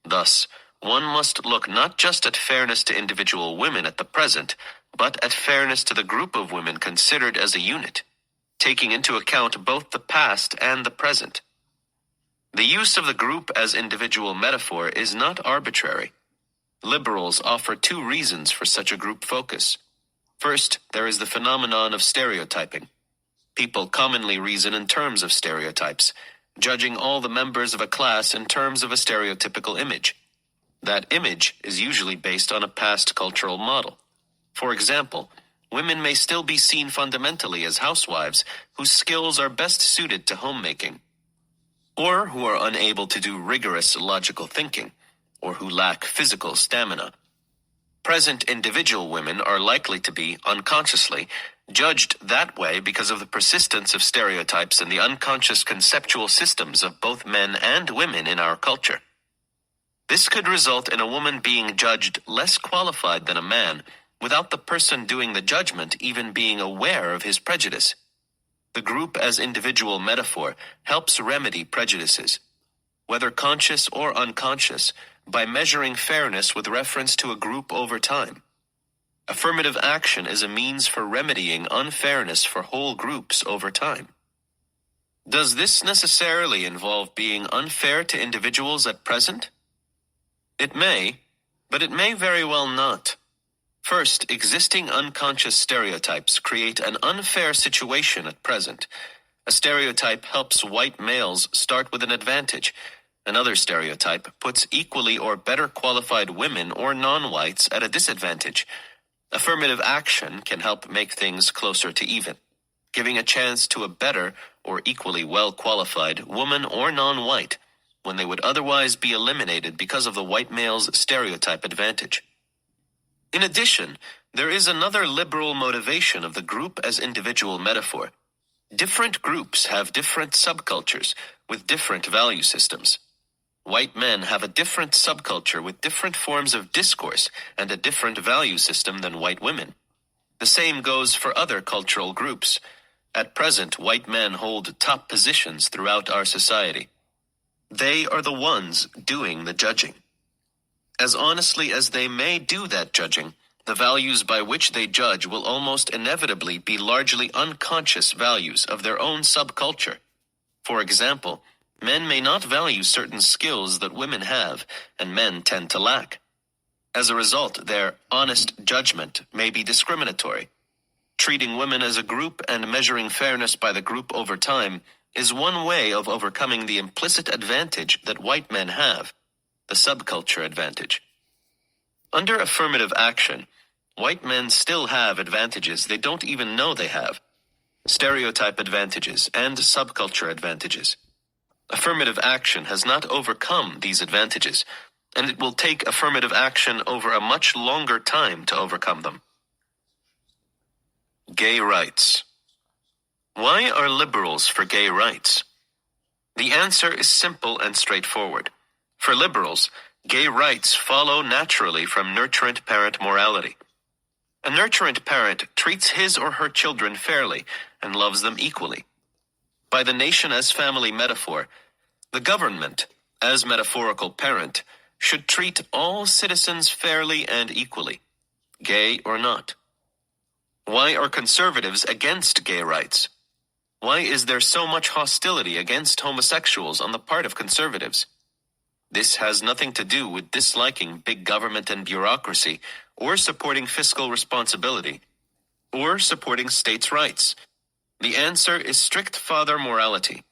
Thus, one must look not just at fairness to individual women at the present, but at fairness to the group of women considered as a unit, taking into account both the past and the present. The use of the group as individual metaphor is not arbitrary. Liberals offer two reasons for such a group focus. First, there is the phenomenon of stereotyping. People commonly reason in terms of stereotypes, judging all the members of a class in terms of a stereotypical image. That image is usually based on a past cultural model. For example, women may still be seen fundamentally as housewives whose skills are best suited to homemaking, or who are unable to do rigorous logical thinking, or who lack physical stamina. Present individual women are likely to be, unconsciously, judged that way because of the persistence of stereotypes in the unconscious conceptual systems of both men and women in our culture. This could result in a woman being judged less qualified than a man, without the person doing the judgment even being aware of his prejudice. The group as individual metaphor helps remedy prejudices, whether conscious or unconscious, by measuring fairness with reference to a group over time. Affirmative action is a means for remedying unfairness for whole groups over time. Does this necessarily involve being unfair to individuals at present? It may, but it may very well not. First, existing unconscious stereotypes create an unfair situation at present. A stereotype helps white males start with an advantage. Another stereotype puts equally or better qualified women or non-whites at a disadvantage. Affirmative action can help make things closer to even, giving a chance to a better or equally well-qualified woman or non-white when they would otherwise be eliminated because of the white male's stereotype advantage. In addition, there is another liberal motivation of the group as individual metaphor. Different groups have different subcultures with different value systems. White men have a different subculture with different forms of discourse and a different value system than white women. The same goes for other cultural groups. At present, white men hold top positions throughout our society. They are the ones doing the judging. As honestly as they may do that judging, the values by which they judge will almost inevitably be largely unconscious values of their own subculture. For example, men may not value certain skills that women have, and men tend to lack. As a result, their honest judgment may be discriminatory. Treating women as a group and measuring fairness by the group over time is one way of overcoming the implicit advantage that white men have, the subculture advantage. Under affirmative action, white men still have advantages they don't even know they have, stereotype advantages and subculture advantages. Affirmative action has not overcome these advantages, and it will take affirmative action over a much longer time to overcome them. Gay rights. Why are liberals for gay rights? The answer is simple and straightforward. For liberals, gay rights follow naturally from nurturant parent morality. A nurturant parent treats his or her children fairly and loves them equally. By the nation as family metaphor, the government, as metaphorical parent, should treat all citizens fairly and equally, gay or not. Why are conservatives against gay rights? Why is there so much hostility against homosexuals on the part of conservatives? This has nothing to do with disliking big government and bureaucracy, or supporting fiscal responsibility, or supporting states' rights. The answer is strict father morality.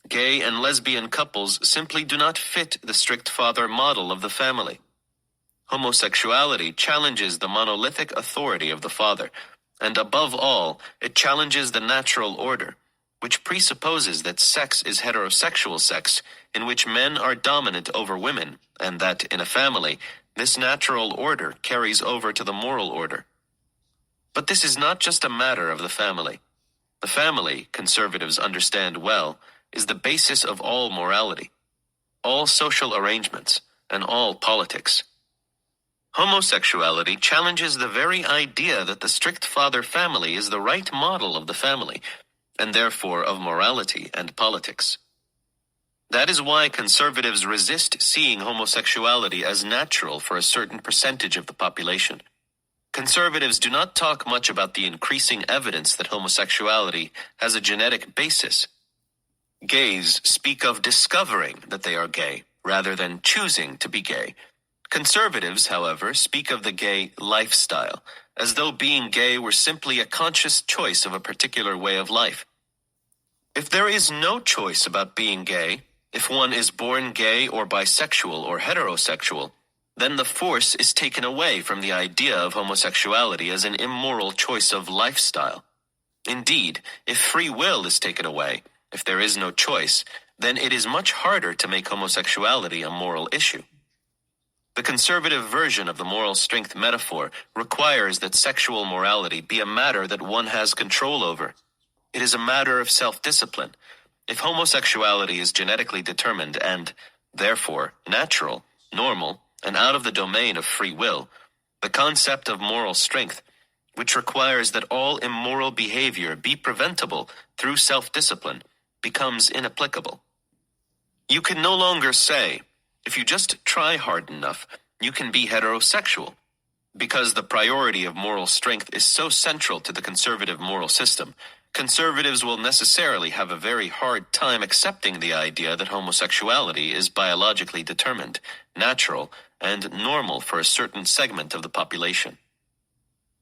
Gay and lesbian couples simply do not fit the strict father model of the family. Homosexuality challenges the monolithic authority of the father, and above all, it challenges the natural order, which presupposes that sex is heterosexual sex, in which men are dominant over women, and that, in a family, this natural order carries over to the moral order. But this is not just a matter of the family. The family, conservatives understand well, is the basis of all morality, all social arrangements, and all politics. Homosexuality challenges the very idea that the strict father family is the right model of the family, and therefore of morality and politics. That is why conservatives resist seeing homosexuality as natural for a certain percentage of the population. Conservatives do not talk much about the increasing evidence that homosexuality has a genetic basis. Gays speak of discovering that they are gay, rather than choosing to be gay. Conservatives, however, speak of the gay lifestyle, as though being gay were simply a conscious choice of a particular way of life. If there is no choice about being gay, if one is born gay or bisexual or heterosexual, then the force is taken away from the idea of homosexuality as an immoral choice of lifestyle. Indeed, if free will is taken away, if there is no choice, then it is much harder to make homosexuality a moral issue. The conservative version of the moral strength metaphor requires that sexual morality be a matter that one has control over. It is a matter of self-discipline. If homosexuality is genetically determined and, therefore, natural, normal, and out of the domain of free will, the concept of moral strength, which requires that all immoral behavior be preventable through self-discipline, becomes inapplicable. You can no longer say, if you just try hard enough, you can be heterosexual, because the priority of moral strength is so central to the conservative moral system. Conservatives will necessarily have a very hard time accepting the idea that homosexuality is biologically determined, natural, and normal for a certain segment of the population.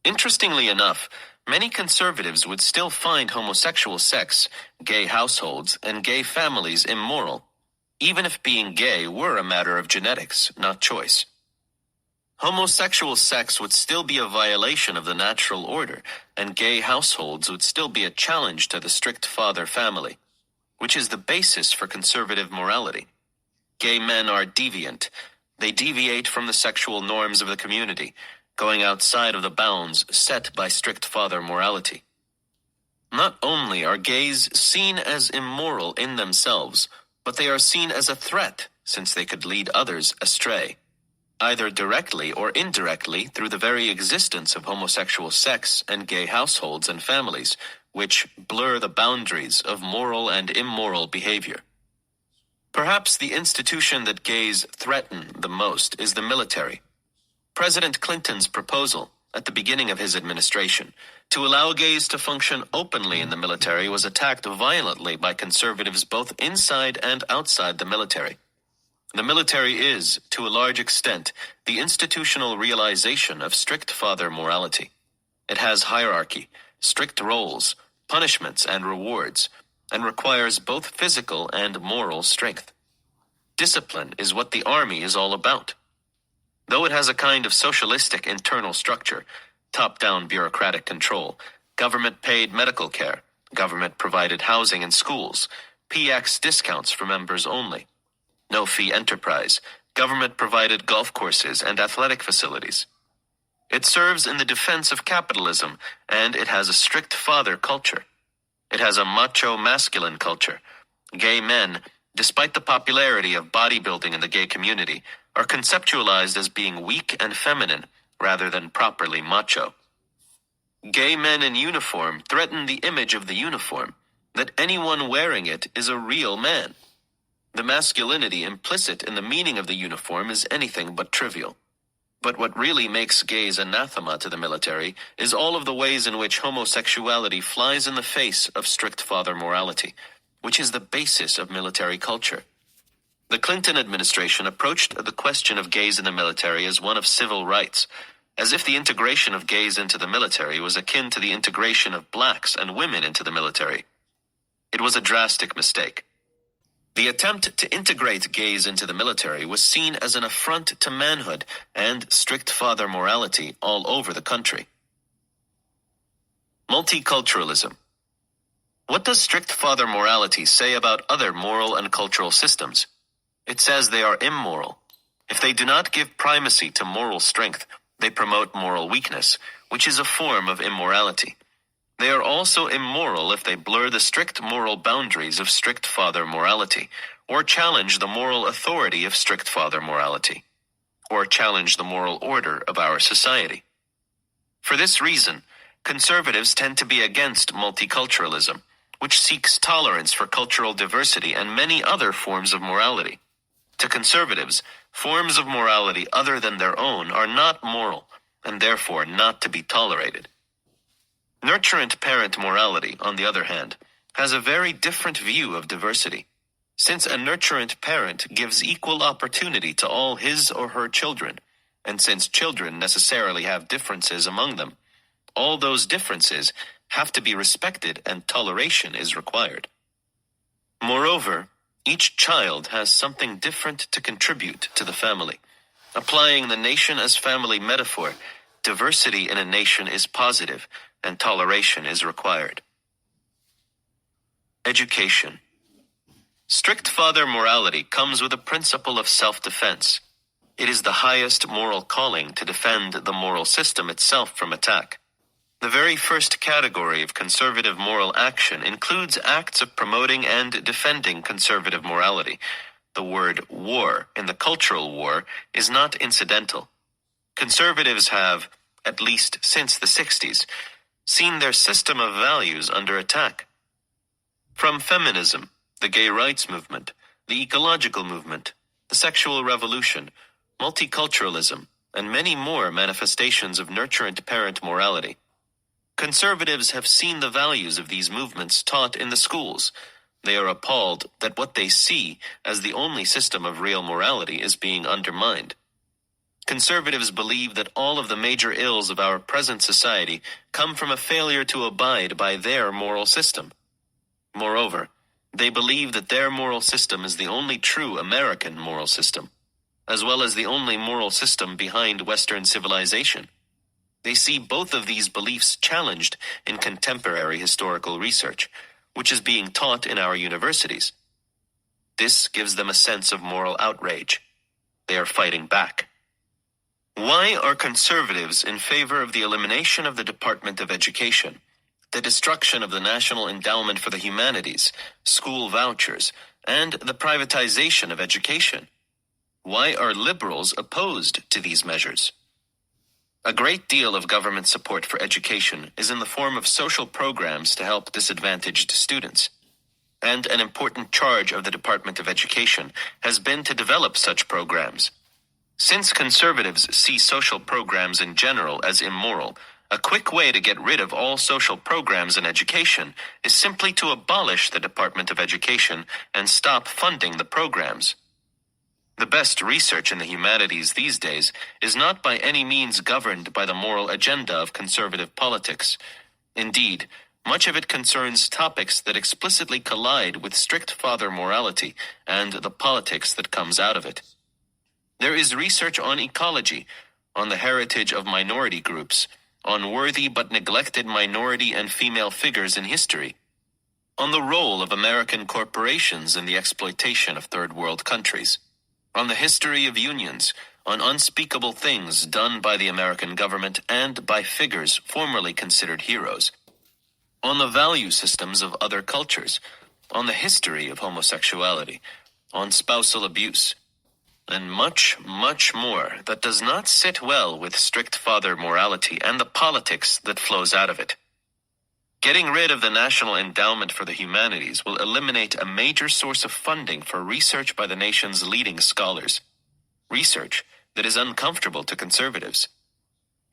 Interestingly enough, many conservatives would still find homosexual sex, gay households, and gay families immoral, even if being gay were a matter of genetics, not choice. Homosexual sex would still be a violation of the natural order, and gay households would still be a challenge to the strict father family, which is the basis for conservative morality. Gay men are deviant. They deviate from the sexual norms of the community, going outside of the bounds set by strict father morality. Not only are gays seen as immoral in themselves, but they are seen as a threat, since they could lead others astray, either directly or indirectly through the very existence of homosexual sex and gay households and families, which blur the boundaries of moral and immoral behavior. Perhaps the institution that gays threaten the most is the military. President Clinton's proposal, at the beginning of his administration, to allow gays to function openly in the military was attacked violently by conservatives both inside and outside the military. The military is, to a large extent, the institutional realization of strict father morality. It has hierarchy, strict roles, punishments, and rewards, and requires both physical and moral strength. Discipline is what the army is all about. Though it has a kind of socialistic internal structure, top-down bureaucratic control, government-paid medical care, government-provided housing and schools, PX discounts for members only, no-fee enterprise, government-provided golf courses and athletic facilities. It serves in the defense of capitalism, and it has a strict father culture. It has a macho masculine culture. Gay men, despite the popularity of bodybuilding in the gay community, are conceptualized as being weak and feminine rather than properly macho. Gay men in uniform threaten the image of the uniform, that anyone wearing it is a real man. The masculinity implicit in the meaning of the uniform is anything but trivial. But what really makes gays anathema to the military is all of the ways in which homosexuality flies in the face of strict father morality, which is the basis of military culture. The Clinton administration approached the question of gays in the military as one of civil rights, as if the integration of gays into the military was akin to the integration of blacks and women into the military. It was a drastic mistake. The attempt to integrate gays into the military was seen as an affront to manhood and strict father morality all over the country. Multiculturalism. What does strict father morality say about other moral and cultural systems? It says they are immoral. If they do not give primacy to moral strength, they promote moral weakness, which is a form of immorality. They are also immoral if they blur the strict moral boundaries of strict father morality, or challenge the moral authority of strict father morality. or challenge the moral order of our society. For this reason, conservatives tend to be against multiculturalism, which seeks tolerance for cultural diversity and many other forms of morality. To conservatives, forms of morality other than their own are not moral, and therefore not to be tolerated. Nurturant parent morality, on the other hand, has a very different view of diversity, since a nurturant parent gives equal opportunity to all his or her children, and since children necessarily have differences among them, all those differences have to be respected and toleration is required. Moreover, each child has something different to contribute to the family. Applying the nation as family metaphor, diversity in a nation is positive, and toleration is required. Education. Strict father morality comes with a principle of self-defense. It is the highest moral calling to defend the moral system itself from attack. The very first category of conservative moral action includes acts of promoting and defending conservative morality. The word war in the cultural war is not incidental. Conservatives have, at least since the 60s, seen their system of values under attack. From feminism, the gay rights movement, the ecological movement, the sexual revolution, multiculturalism, and many more manifestations of nurturant parent morality. Conservatives have seen the values of these movements taught in the schools. They are appalled that what they see as the only system of real morality is being undermined. Conservatives believe that all of the major ills of our present society come from a failure to abide by their moral system. Moreover, they believe that their moral system is the only true American moral system, as well as the only moral system behind Western civilization. They see both of these beliefs challenged in contemporary historical research, which is being taught in our universities. This gives them a sense of moral outrage. They are fighting back. Why are conservatives in favor of the elimination of the Department of Education, the destruction of the National Endowment for the Humanities, school vouchers, and the privatization of education? Why are liberals opposed to these measures? A great deal of government support for education is in the form of social programs to help disadvantaged students. And an important charge of the Department of Education has been to develop such programs. Since conservatives see social programs in general as immoral, a quick way to get rid of all social programs in education is simply to abolish the Department of Education and stop funding the programs. The best research in the humanities these days is not by any means governed by the moral agenda of conservative politics. Indeed, much of it concerns topics that explicitly collide with strict father morality and the politics that comes out of it. There is research on ecology, on the heritage of minority groups, on worthy but neglected minority and female figures in history, on the role of American corporations in the exploitation of third world countries, on the history of unions, on unspeakable things done by the American government and by figures formerly considered heroes, on the value systems of other cultures, on the history of homosexuality, on spousal abuse, and much, much more that does not sit well with strict father morality and the politics that flows out of it. Getting rid of the National Endowment for the Humanities will eliminate a major source of funding for research by the nation's leading scholars, research that is uncomfortable to conservatives.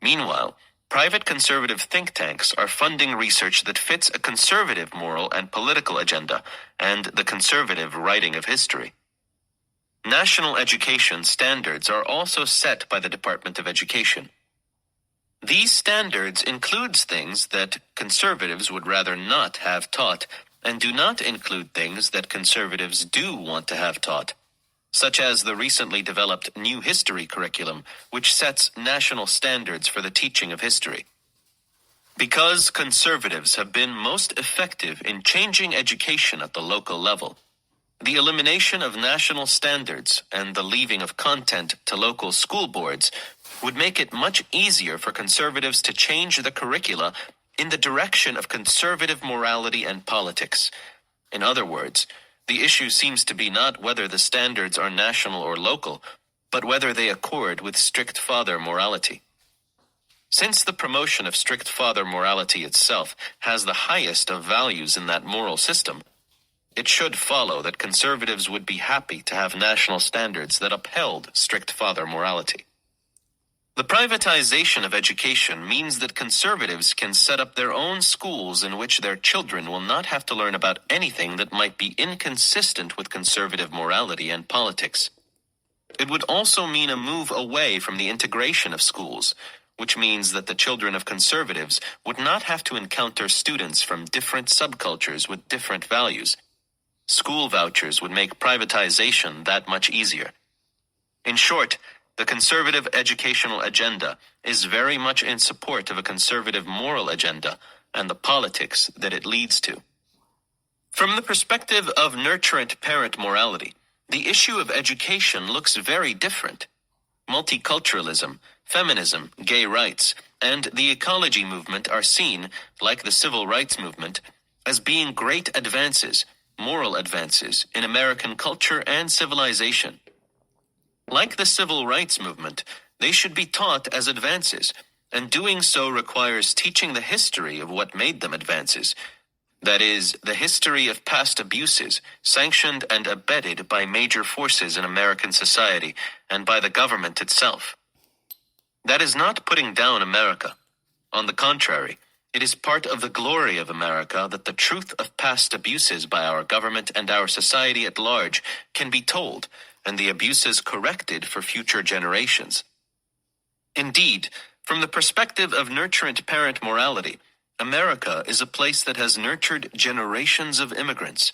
Meanwhile, private conservative think tanks are funding research that fits a conservative moral and political agenda and the conservative writing of history. National education standards are also set by the Department of Education. These standards includes things that conservatives would rather not have taught, and do not include things that conservatives do want to have taught, such as the recently developed new history curriculum, which sets national standards for the teaching of history. Because conservatives have been most effective in changing education at the local level, the elimination of national standards and the leaving of content to local school boards would make it much easier for conservatives to change the curricula in the direction of conservative morality and politics. In other words, the issue seems to be not whether the standards are national or local, but whether they accord with strict father morality. Since the promotion of strict father morality itself has the highest of values in that moral system, it should follow that conservatives would be happy to have national standards that upheld strict father morality. The privatization of education means that conservatives can set up their own schools in which their children will not have to learn about anything that might be inconsistent with conservative morality and politics. It would also mean a move away from the integration of schools, which means that the children of conservatives would not have to encounter students from different subcultures with different values. School vouchers would make privatization that much easier. In short, the conservative educational agenda is very much in support of a conservative moral agenda and the politics that it leads to. From the perspective of nurturant parent morality, the issue of education looks very different. Multiculturalism, feminism, gay rights, and the ecology movement are seen, like the civil rights movement, as being great advances, moral advances, in American culture and civilization. Like the civil rights movement, they should be taught as advances, and doing so requires teaching the history of what made them advances. That is, the history of past abuses, sanctioned and abetted by major forces in American society and by the government itself. That is not putting down America. On the contrary, it is part of the glory of America that the truth of past abuses by our government and our society at large can be told, and the abuses corrected for future generations. Indeed, from the perspective of nurturant parent morality, America is a place that has nurtured generations of immigrants.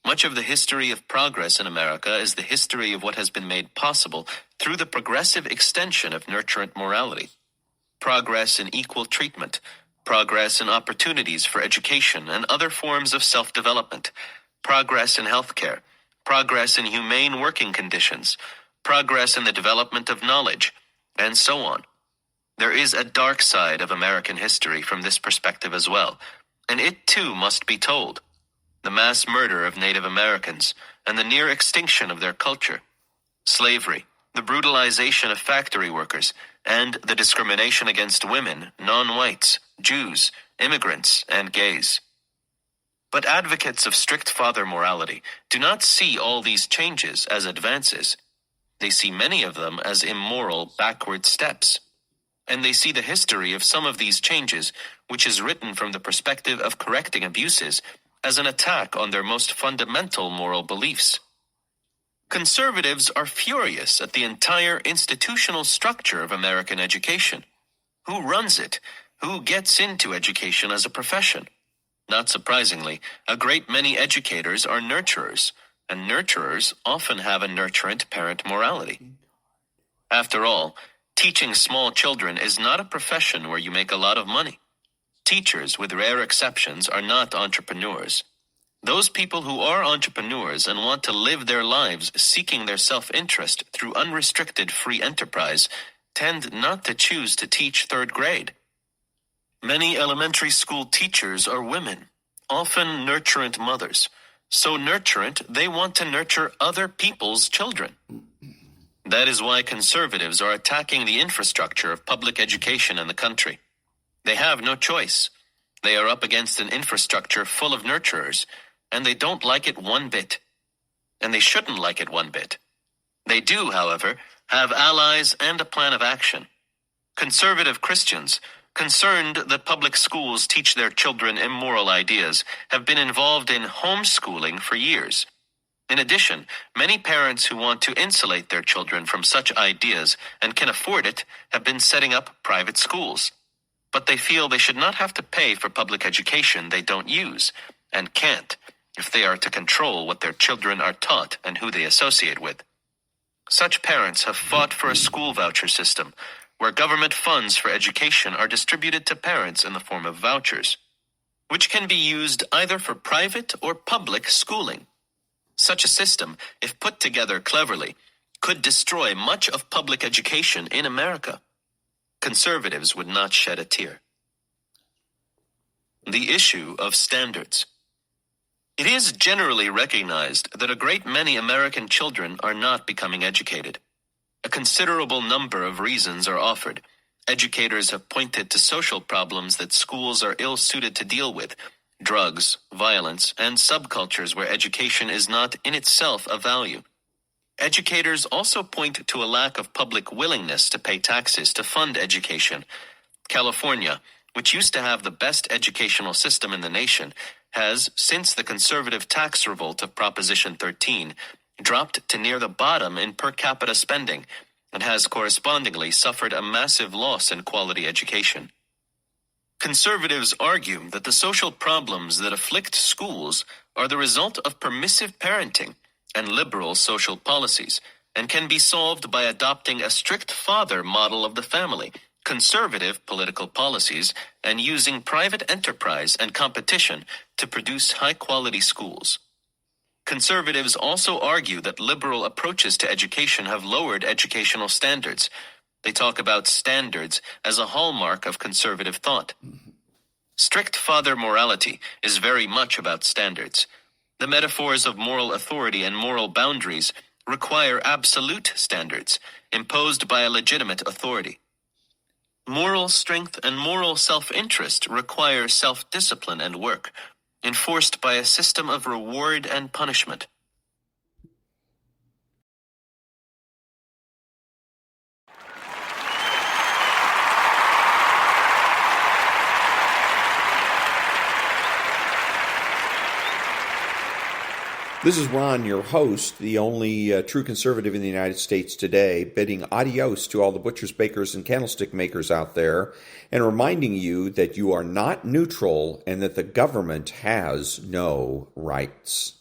Much of the history of progress in America is the history of what has been made possible through the progressive extension of nurturant morality. Progress in equal treatment, progress in opportunities for education and other forms of self-development, progress in healthcare, progress in humane working conditions, progress in the development of knowledge, and so on. There is a dark side of American history from this perspective as well, and it too must be told. The mass murder of Native Americans and the near extinction of their culture, slavery, the brutalization of factory workers, and the discrimination against women, non-whites, Jews, immigrants, and gays. But advocates of strict father morality do not see all these changes as advances. They see many of them as immoral backward steps. And they see the history of some of these changes, which is written from the perspective of correcting abuses, as an attack on their most fundamental moral beliefs. Conservatives are furious at the entire institutional structure of American education. Who runs it? Who gets into education as a profession? Not surprisingly, a great many educators are nurturers, and nurturers often have a nurturant parent morality. After all, teaching small children is not a profession where you make a lot of money. Teachers, with rare exceptions, are not entrepreneurs. Those people who are entrepreneurs and want to live their lives seeking their self-interest through unrestricted free enterprise tend not to choose to teach third grade. Many elementary school teachers are women, often nurturant mothers. So nurturant, they want to nurture other people's children. That is why conservatives are attacking the infrastructure of public education in the country. They have no choice. They are up against an infrastructure full of nurturers, and they don't like it one bit. And they shouldn't like it one bit. They do, however, have allies and a plan of action. Conservative Christians, concerned that public schools teach their children immoral ideas, have been involved in homeschooling for years. In addition, many parents who want to insulate their children from such ideas and can afford it have been setting up private schools. But they feel they should not have to pay for public education they don't use, and can't, if they are to control what their children are taught and who they associate with. Such parents have fought for a school voucher system, where government funds for education are distributed to parents in the form of vouchers, which can be used either for private or public schooling. Such a system, if put together cleverly, could destroy much of public education in America. Conservatives would not shed a tear. The issue of standards. It is generally recognized that a great many American children are not becoming educated. A considerable number of reasons are offered. Educators have pointed to social problems that schools are ill-suited to deal with: drugs, violence, and subcultures where education is not in itself a value. Educators also point to a lack of public willingness to pay taxes to fund education. California, which used to have the best educational system in the nation, has, since the conservative tax revolt of Proposition 13, dropped to near the bottom in per capita spending and has correspondingly suffered a massive loss in quality education. Conservatives argue that the social problems that afflict schools are the result of permissive parenting and liberal social policies, and can be solved by adopting a strict father model of the family, conservative political policies, and using private enterprise and competition to produce high-quality schools. Conservatives also argue that liberal approaches to education have lowered educational standards. They talk about standards as a hallmark of conservative thought. Strict father morality is very much about standards. The metaphors of moral authority and moral boundaries require absolute standards imposed by a legitimate authority. Moral strength and moral self-interest require self-discipline and work, enforced by a system of reward and punishment. This is Ron, your host, the only true conservative in the United States today, bidding adios to all the butchers, bakers, and candlestick makers out there, and reminding you that you are not neutral and that the government has no rights.